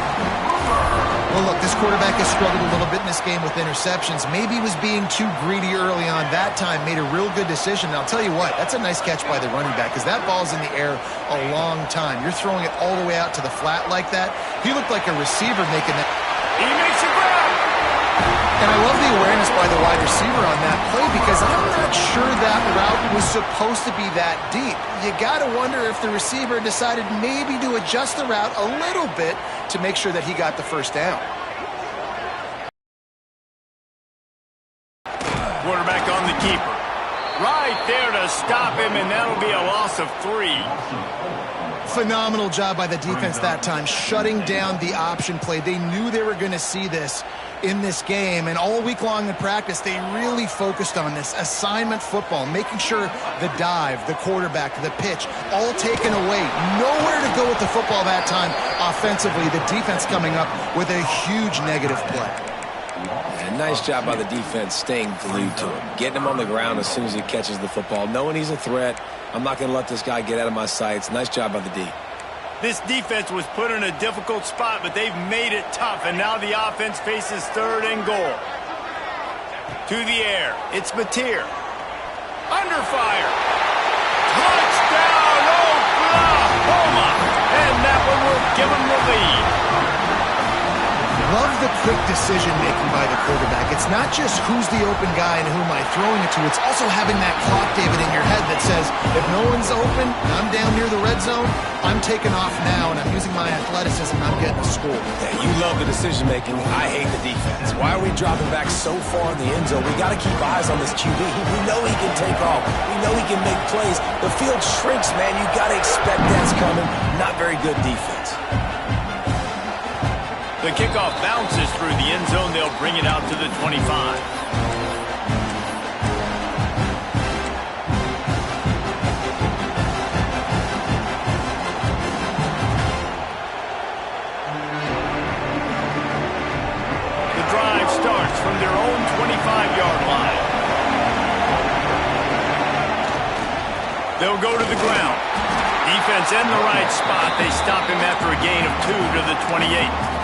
S2: Well, look, this quarterback has struggled a little bit in this game with interceptions. Maybe he was being too greedy early on. That time made a real good decision. And I'll tell you what, that's a nice catch by the running back because that ball's in the air a long time. You're throwing it all the way out to the flat like that. He looked like a receiver making that.
S1: He makes a grab.
S2: And I love the awareness by the wide receiver on that play because I'm not sure that route was supposed to be that deep. You got to wonder if the receiver decided maybe to adjust the route a little bit to make sure that he got the first down.
S1: Quarterback on the keeper. Right there to stop him, and that'll be a loss of 3.
S2: Phenomenal job by the defense that time, shutting down the option play. They knew they were going to see this in this game, and all week long in practice, they really focused on this assignment football, making sure the dive, the quarterback, the pitch, all taken away. Nowhere to go with the football that time offensively. The defense coming up with a huge negative play.
S3: And nice job by the defense staying glued to him, getting him on the ground as soon as he catches the football, knowing he's a threat. I'm not going to let this guy get out of my sights. Nice job by the D.
S1: This defense was put in a difficult spot, but they've made it tough, and now the offense faces 3rd and goal. To the air. It's Mateer. Under fire. Touchdown, Oklahoma! And that one will give them the lead.
S2: Love the quick decision-making by the quarterback. It's not just who's the open guy and who am I throwing it to. It's also having that clock, David, in your head that says, if no one's open and I'm down near the red zone, I'm taking off now, and I'm using my athleticism, and I'm getting a score.
S3: Yeah, you love the decision-making. I hate the defense. Why are we dropping back so far in the end zone? We got to keep eyes on this QB. We know he can take off. We know he can make plays. The field shrinks, man. You got to expect that's coming. Not very good defense.
S1: The kickoff bounces through the end zone. They'll bring it out to the 25. The drive starts from their own 25-yard line. They'll go to the ground. Defense in the right spot. They stop him after a gain of 2 to the 28.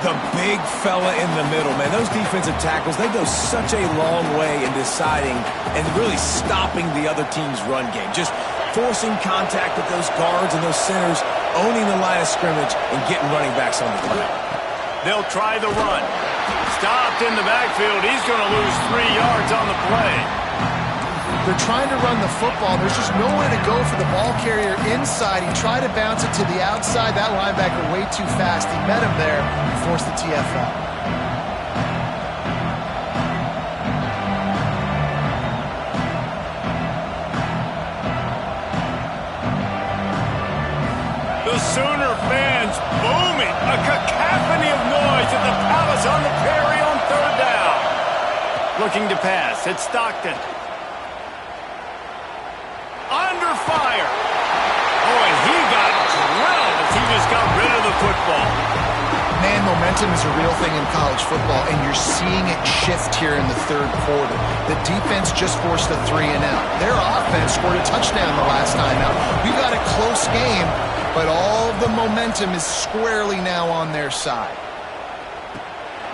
S3: The big fella in the middle, man. Those defensive tackles, they go such a long way in deciding and really stopping the other team's run game. Just forcing contact with those guards and those centers, owning the line of scrimmage, and getting running backs on the ground.
S1: They'll try the run. stopped in the backfield. He's going to lose 3 yards on the play.
S2: They're trying to run the football. There's just nowhere to go for the ball carrier inside. He tried to bounce it to the outside. That linebacker way too fast. He met him there and forced the TFL.
S1: The Sooner fans booming. A cacophony of noise at the Palace on the Prairie on 3rd down. Looking to pass. It's Stockton. Under fire. Oh, and he got drilled as he just got rid of the football.
S2: Man, momentum is a real thing in college football, and you're seeing it shift here in the 3rd quarter. The defense just forced a 3-and-out. Their offense scored a touchdown the last time out. We got a close game, but all of the momentum is squarely now on their side.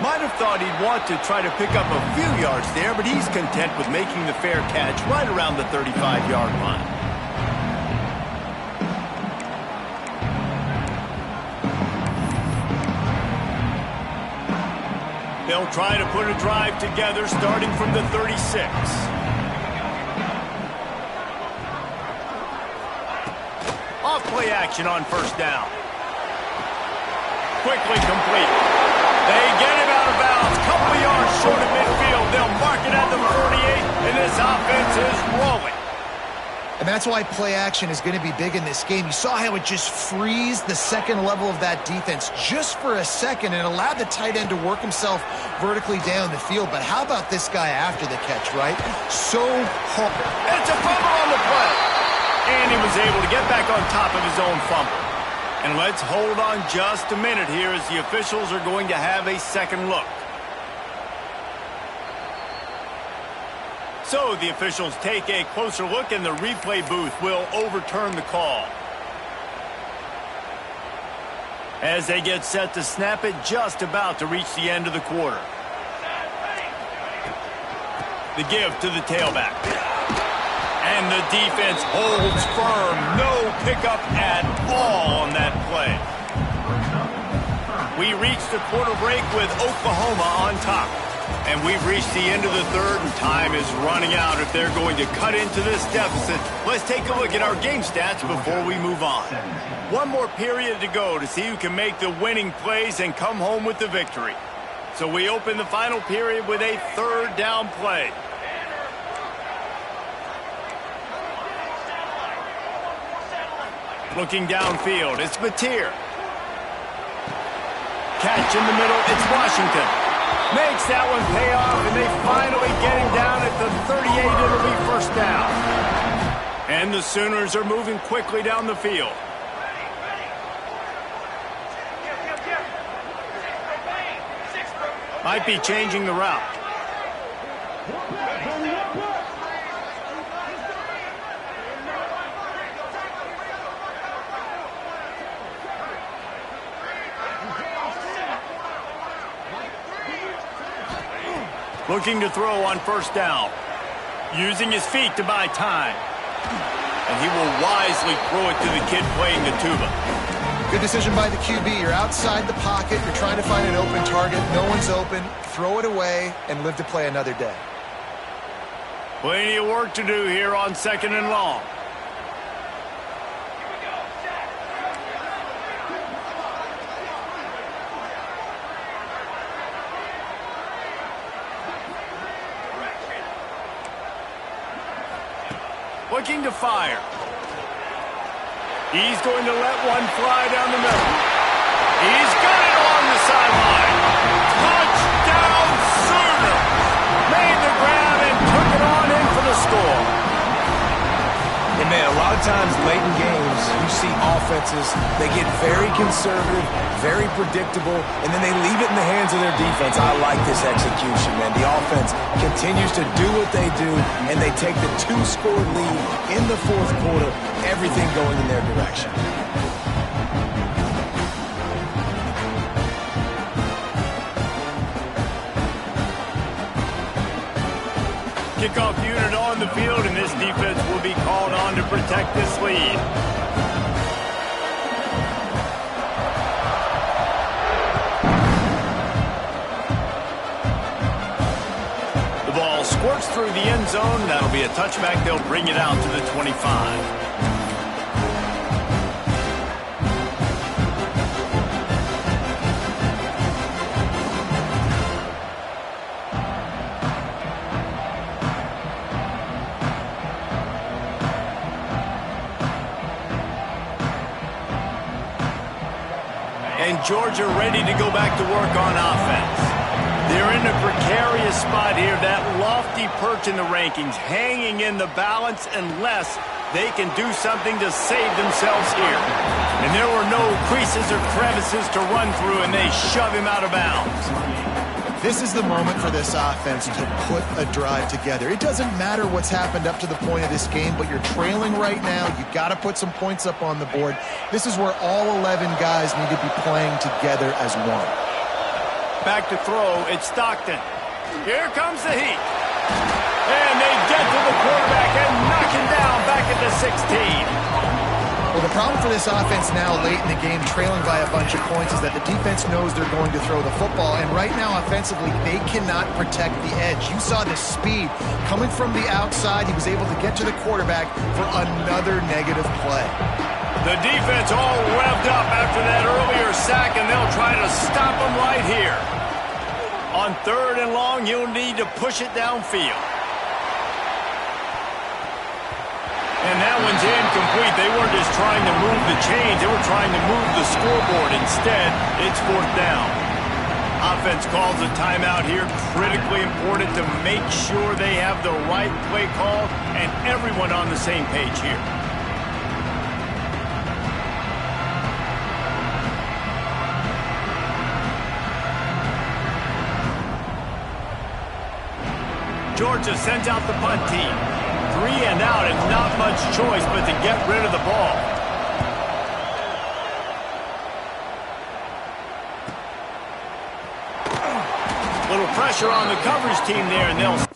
S1: Might have thought he'd want to try to pick up a few yards there, but he's content with making the fair catch right around the 35-yard line. They'll try to put a drive together starting from the 36. Off play action on 1st down. Quickly complete. They get him out of bounds. Couple of yards short of midfield. They'll mark it at the 48, and this offense is rolling.
S2: And that's why play action is going to be big in this game. You saw how it just freezed the second level of that defense just for a second and allowed the tight end to work himself vertically down the field. But how about this guy after the catch, right? So hard.
S1: It's a fumble on the play. And he was able to get back on top of his own fumble. And let's hold on just a minute here as the officials are going to have a second look. So the officials take a closer look and the replay booth will overturn the call. As they get set to snap it, just about to reach the end of the quarter. The give to the tailback. And the defense holds firm. No pickup at all on that play. We reach the quarter break with Oklahoma on top. And we've reached the end of the 3rd, and time is running out if they're going to cut into this deficit. Let's take a look at our game stats before we move on. One more period to go to see who can make the winning plays and come home with the victory. So we open the final period with a 3rd down play. Looking downfield, it's Mateer. Catch in the middle, it's Washington. Makes that one pay off, and they finally get him down at the 38. It'll be 1st down. And the Sooners are moving quickly down the field. Might be changing the route. Looking to throw on 1st down. Using his feet to buy time. And he will wisely throw it to the kid playing the tuba.
S2: Good decision by the QB. You're outside the pocket. You're trying to find an open target. No one's open. Throw it away and live to play another day.
S1: Plenty of work to do here on 2nd and long. Looking to fire. He's going to let one fly down the middle. He's got it along the sideline. Touchdown Sooner. Made the grab and took it on in for the score.
S3: And man, a lot of times late in games, you see offenses, they get very conservative, very predictable, and then they leave it in the hands of their defense. I like this execution, man. The offense continues to do what they do, and they take the 2-score lead in the 4th quarter, everything going in their direction.
S1: Kickoff unit on the field, and this defense will be called on to protect this lead. squirts through the end zone. That'll be a touchback. They'll bring it out to the 25. And Georgia ready to go back to work on offense. They're in a precarious spot here, that lofty perch in the rankings, hanging in the balance unless they can do something to save themselves here. And there were no creases or crevices to run through, and they shove him out of bounds.
S2: This is the moment for this offense to put a drive together. It doesn't matter what's happened up to the point of this game, but you're trailing right now. You got to put some points up on the board. This is where all 11 guys need to be playing together as one.
S1: Back to throw, it's Stockton. Here comes the heat. And they get to the quarterback and knock him down back at the 16.
S2: Well, the problem for this offense now late in the game, trailing by a bunch of points, is that the defense knows they're going to throw the football. And right now, offensively, they cannot protect the edge. You saw the speed coming from the outside. He was able to get to the quarterback for another negative play.
S1: The defense all revved up after that earlier sack, and they'll try to stop him right here. On 3rd and long, you'll need to push it downfield. And that one's incomplete. They weren't just trying to move the chains. They were trying to move the scoreboard. Instead, it's 4th down. Offense calls a timeout here. Critically important to make sure they have the right play call and everyone on the same page here. Georgia sends out the punt team. 3 and out and not much choice but to get rid of the ball. Little pressure on the coverage team there, and they'll...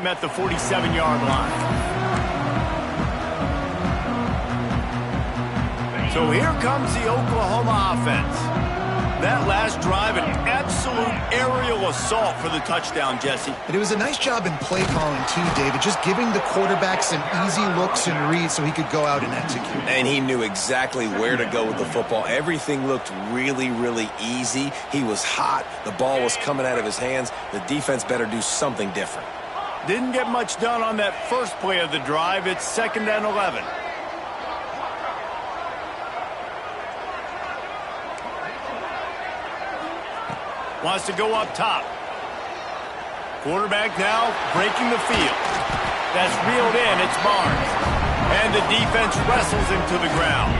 S1: at the 47-yard line. So here comes the Oklahoma offense. That last drive, an absolute aerial assault for the touchdown, Jesse.
S2: And it was a nice job in play calling too, David, just giving the quarterback some easy looks and reads so he could go out and execute.
S3: And he knew exactly where to go with the football. Everything looked really, really easy. He was hot. The ball was coming out of his hands. The defense better do something different.
S1: Didn't get much done on that first play of the drive. It's 2nd and 11. Wants to go up top. Quarterback now breaking the field. That's reeled in. It's Barnes. And the defense wrestles him to the ground.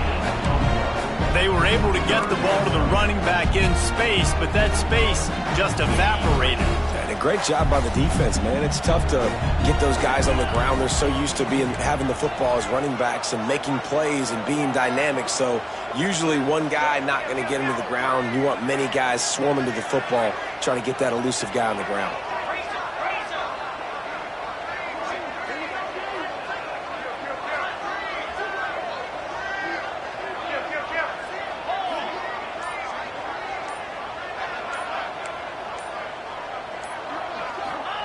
S1: They were able to get the ball to the running back in space, but that space just evaporated.
S3: And a great job by the defense, man. It's tough to get those guys on the ground. They're so used to having the football as running backs and making plays and being dynamic. So usually one guy not going to get him to the ground. You want many guys swarming to the football, trying to get that elusive guy on the ground.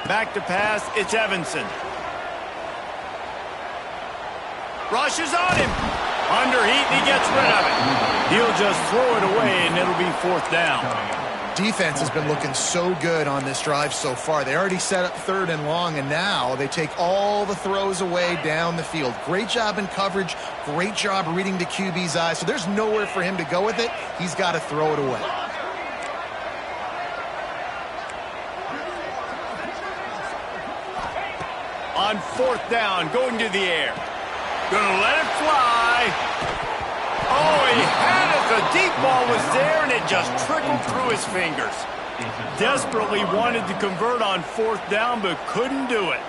S1: Back to pass, it's Evanson. Rushes on him. Under heat, and he gets rid of it. He'll just throw it away, and it'll be 4th down.
S2: Defense has been looking so good on this drive so far. They already set up 3rd and long, and now they take all the throws away down the field. Great job in coverage. Great job reading the QB's eyes. So there's nowhere for him to go with it. He's got to throw it away.
S1: On 4th down, going to the air. Gonna let it fly. Oh, he had it. The deep ball was there, and it just trickled through his fingers. Desperately wanted to convert on 4th down, but couldn't do it.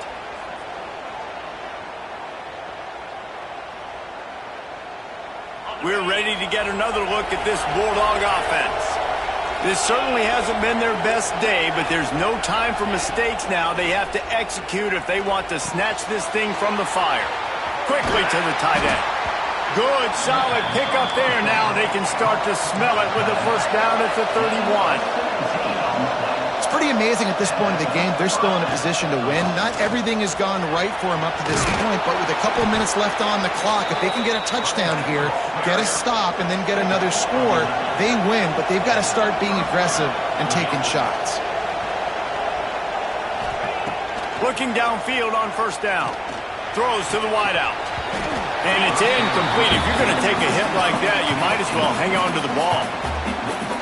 S1: We're ready to get another look at this Bulldog offense. This certainly hasn't been their best day, but there's no time for mistakes now. They have to execute if they want to snatch this thing from the fire. Quickly to the tight end. Good, solid pickup there. Now they can start to smell it with a first down at the 31.
S2: It's pretty amazing at this point of the game. They're still in a position to win. Not everything has gone right for them up to this point, but with a couple minutes left on the clock, if they can get a touchdown here, get a stop, and then get another score, they win, but they've got to start being aggressive and taking shots.
S1: Looking downfield on first down. Throws to the wideout. And it's incomplete. If you're going to take a hit like that, you might as well hang on to the ball.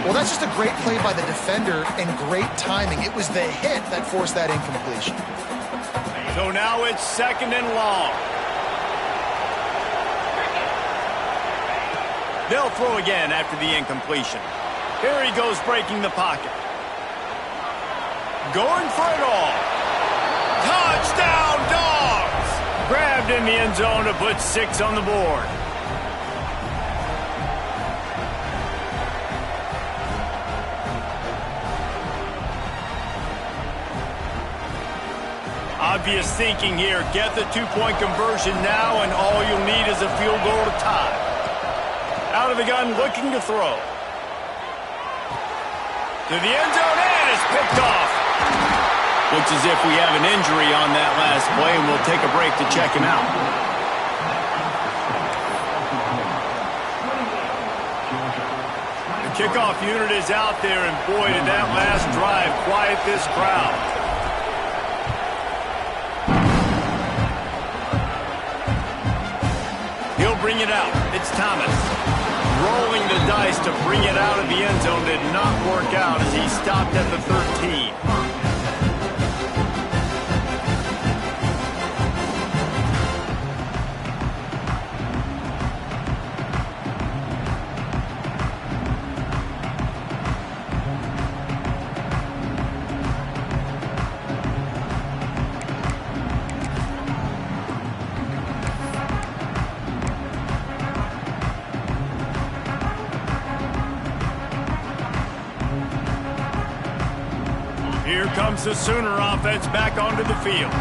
S2: Well, that's just a great play by the defender and great timing. It was the hit that forced that incompletion.
S1: So now it's second and long. They'll throw again after the incompletion. Here he goes breaking the pocket. Going for it all. Touchdown, Dogs! Grabbed in the end zone to put 6 on the board. Obvious thinking here. Get the 2-point conversion now, and all you'll need is a field goal to tie. Out of the gun, looking to throw. To the end zone, and it's picked off. Looks as if we have an injury on that last play, and we'll take a break to check him out. The kickoff unit is out there, and boy, did that last drive quiet this crowd. He'll bring it out. It's Thomas. Rolling the dice to bring it out of the end zone did not work out as he stopped at the 13. Here comes the Sooner offense back onto the field.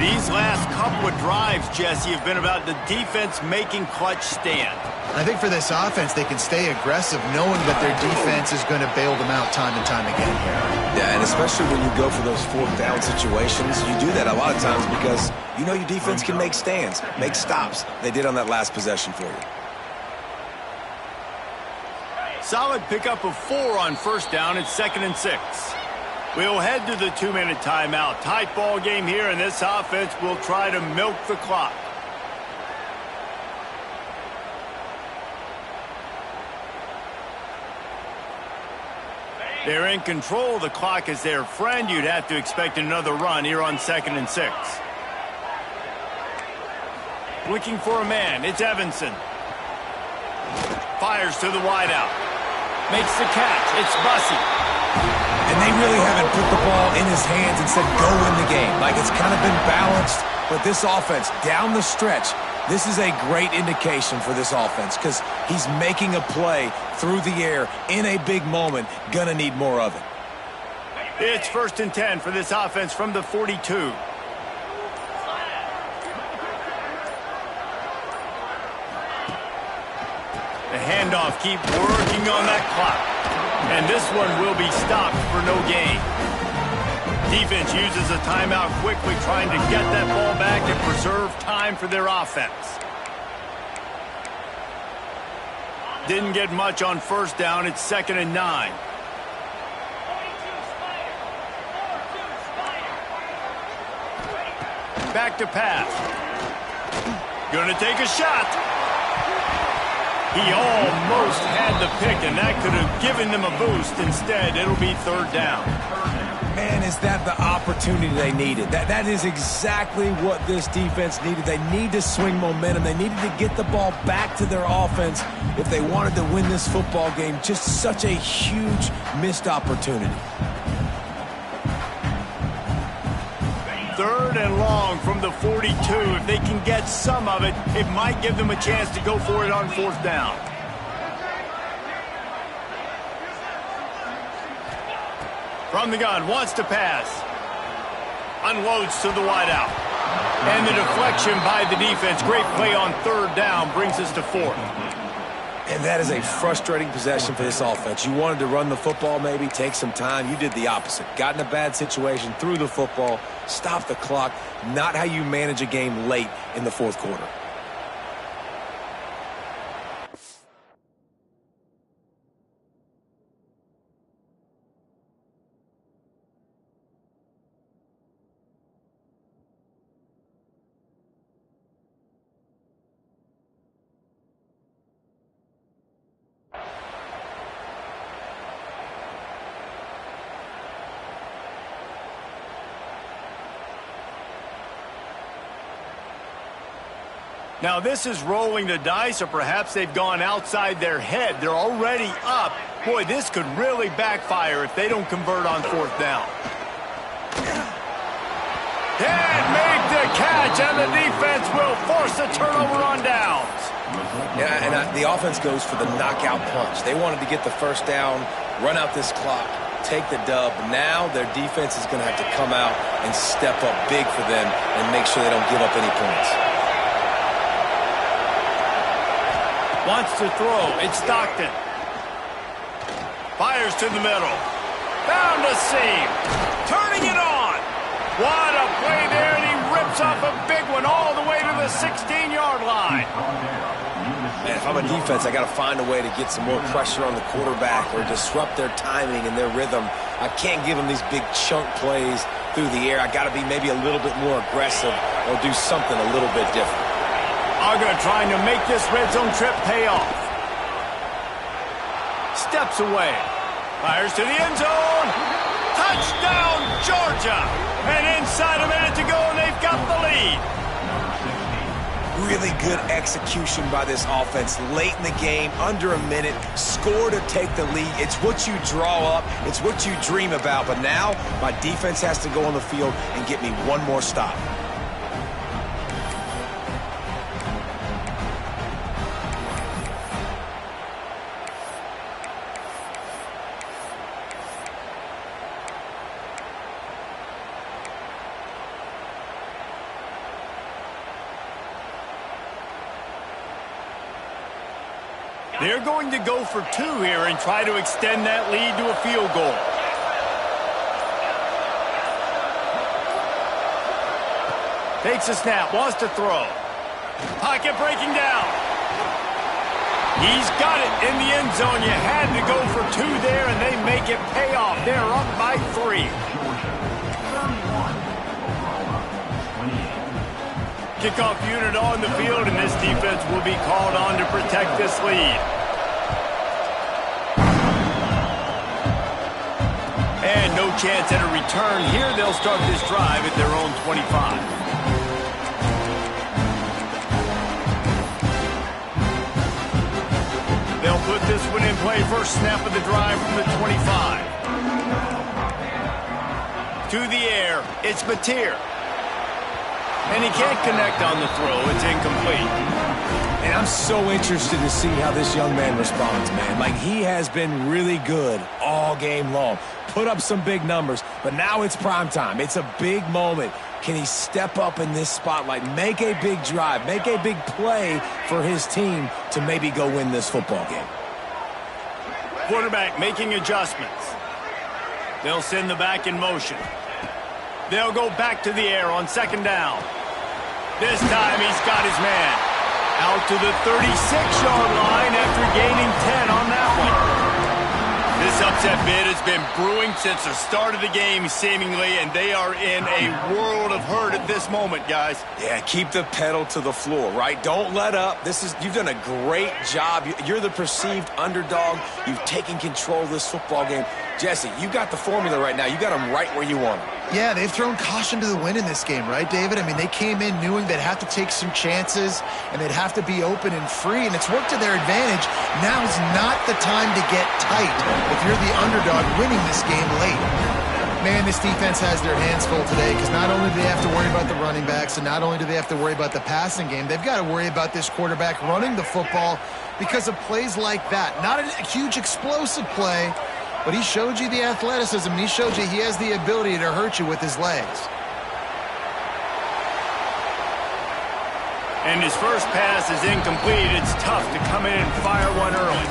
S1: These last couple of drives, Jesse, have been about the defense making clutch stand.
S2: I think for this offense, they can stay aggressive knowing that their defense is going to bail them out time and time again here.
S3: Yeah, and especially when you go for those 4th down situations, you do that a lot of times because you know your defense can make stands, make stops. They did on that last possession for you.
S1: Solid pickup of 4 on first down. It's 2nd and 6. We'll head to the 2-minute timeout. Tight ball game here, and this offense will try to milk the clock. They're in control. The clock is their friend. You'd have to expect another run here on 2nd and 6. Looking for a man. It's Evanson. Fires to the wideout. Makes the catch. It's Bussey.
S3: And they really haven't put the ball in his hands and said, go win the game. Like, it's kind of been balanced. But this offense, down the stretch, this is a great indication for this offense because he's making a play through the air in a big moment. Gonna need more of it.
S1: It's 1st and 10 for this offense from the 42. The handoff, keep working on that clock. And this one will be stopped for no gain. Defense uses a timeout quickly, trying to get that ball back and preserve time for their offense. Didn't get much on first down. It's 2nd and 9. Back to pass. Gonna take a shot. He almost had the pick, and that could have given them a boost. Instead, it'll be 3rd down.
S3: Man, is that the opportunity they needed? That is exactly what this defense needed. They need to swing momentum. They needed to get the ball back to their offense if they wanted to win this football game. Just such a huge missed opportunity.
S1: 3rd and long from the 42. If they can get some of it, it might give them a chance to go for it on 4th down. From the gun, wants to pass. Unloads to the wideout. And the deflection by the defense. Great play on third down brings us to fourth.
S3: And that is a frustrating possession for this offense. You wanted to run the football, maybe take some time. You did the opposite. Got in a bad situation, threw the football, stopped the clock. Not how you manage a game late in the fourth quarter.
S1: Now this is rolling the dice, or perhaps they've gone outside their head. They're already up. Boy, this could really backfire if they don't convert on fourth down. Can't make the catch, and the defense will force a turnover on downs.
S3: And the offense goes for the knockout punch. They wanted to get the first down, run out this clock, take the dub. Now their defense is going to have to come out and step up big for them and make sure they don't give up any points.
S1: Wants to throw. It's Stockton. Fires to the middle. Found a seam. Turning it on. What a play there, and he rips off a big one all the way to the 16-yard line.
S3: Man, if I'm a defense, I got to find a way to get some more pressure on the quarterback or disrupt their timing and their rhythm. I can't give them these big chunk plays through the air. I got to be maybe a little bit more aggressive or do something a little bit different.
S1: Uga trying to make this red zone trip pay off. Steps away. Fires to the end zone. Touchdown, Georgia. And inside a minute to go, and they've got the lead.
S3: Really good execution by this offense. Late in the game, under a minute, score to take the lead. It's what you draw up. It's what you dream about. But now, my defense has to go on the field and get me one more stop.
S1: They're going to go for two here and try to extend that lead to a field goal. Takes a snap, wants to throw. Pocket breaking down. He's got it in the end zone. You had to go for two there, and they make it pay off. They're up by 3. Kickoff unit on the field, and this defense will be called on to protect this lead. And no chance at a return here. They'll start this drive at their own 25. They'll put this one in play. First snap of the drive from the 25. To the air, it's Mateer. And he can't connect on the throw. It's incomplete.
S3: And I'm so interested to see how this young man responds, man. Like, he has been really good all game long. Put up some big numbers, but now it's prime time. It's a big moment. Can he step up in this spotlight, make a big drive, make a big play for his team to maybe go win this football game?
S1: Quarterback making adjustments. They'll send the back in motion. They'll go back to the air on second down. This time he's got his man. Out to the 36-yard line after gaining 10 on that one. This upset bid has been brewing since the start of the game, seemingly, and they are in a world of hurt at this moment, guys.
S3: Yeah, keep the pedal to the floor, right? Don't let up. You've done a great job. You're the perceived underdog. You've taken control of this football game. Jesse, you got the formula right now. You got them right where you want them.
S2: Yeah, they've thrown caution to the wind in this game, right, David? I mean, they came in knowing they'd have to take some chances and they'd have to be open and free, and it's worked to their advantage. Now's not the time to get tight if you're the underdog winning this game late. Man, this defense has their hands full today because not only do they have to worry about the running backs and not only do they have to worry about the passing game, they've got to worry about this quarterback running the football because of plays like that. Not a huge explosive play, But he showed you the athleticism. He showed you he has the ability to hurt you with his legs.
S1: And his first pass is incomplete. It's tough to come in and fire one early.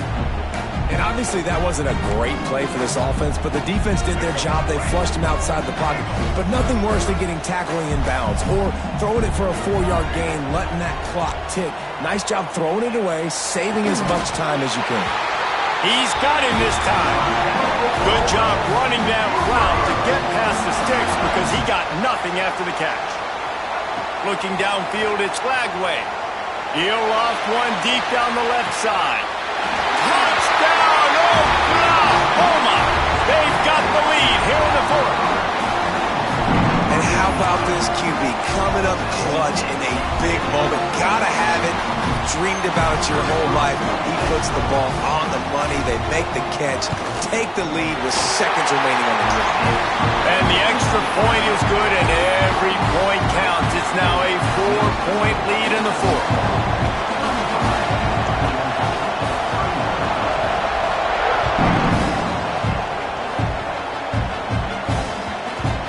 S3: And obviously that wasn't a great play for this offense, but the defense did their job. They flushed him outside the pocket. But nothing worse than getting tackling in bounds or throwing it for a 4-yard gain, letting that clock tick. Nice job throwing it away, saving as much time as you can.
S1: He's got him this time. Good job running that route to get past the sticks because he got nothing after the catch. Looking downfield, it's Lagway. He'll loft one deep down the left side. Touchdown, Oklahoma! They've got the lead here in the fourth.
S3: And how about this QB coming up clutch in a big moment? Gotta have it. Dreamed about it your whole life. He puts the ball on the money. They make the catch, take the lead with seconds remaining on the clock.
S1: And the extra point is good, and every point counts. It's now a 4-point lead in the fourth.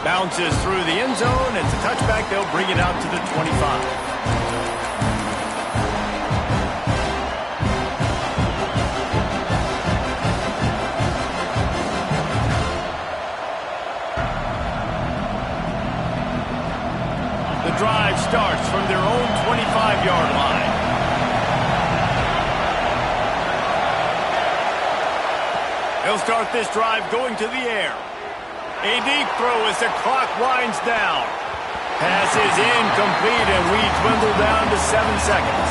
S1: Bounces through the end zone. It's a touchback. They'll bring it out to the 25. The drive starts from their own 25-yard line. They'll start this drive going to the air. A deep throw as the clock winds down. Pass is incomplete, and we dwindle down to 7 seconds.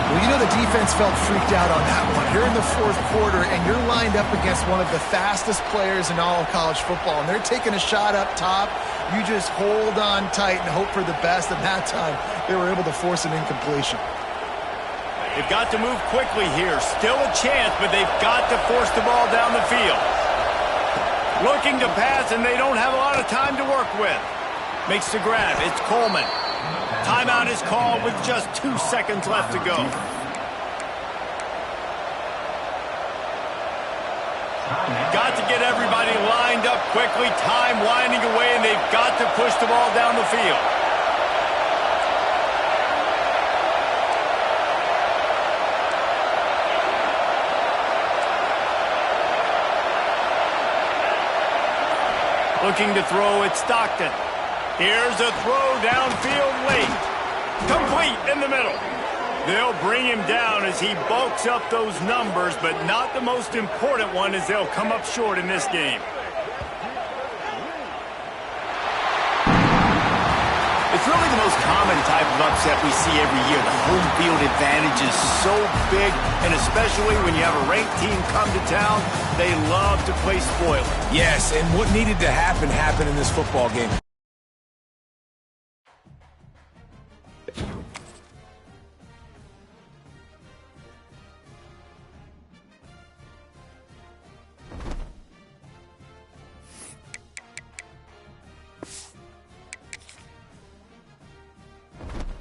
S2: Well, you know the defense felt freaked out on that one. You're in the fourth quarter, and you're lined up against one of the fastest players in all of college football, and they're taking a shot up top. You just hold on tight and hope for the best, and that time they were able to force an incompletion.
S1: They've got to move quickly here. Still a chance, but they've got to force the ball down the field. Looking to pass, and they don't have a lot of time to work with. Makes the grab. It's Coleman. Timeout is called with just 2 seconds left to go. Got to get everybody lined up quickly. Time winding away, and they've got to push the ball down the field. Looking to throw at Stockton. Here's a throw downfield late. Complete in the middle. They'll bring him down as he bulks up those numbers, but not the most important one as they'll come up short in this game. It's really the most common type of upset we see every year. The home field advantage is so big, and especially when you have a ranked team come to town, they love to play spoiler.
S3: Yes, and what needed to happen happened in this football game.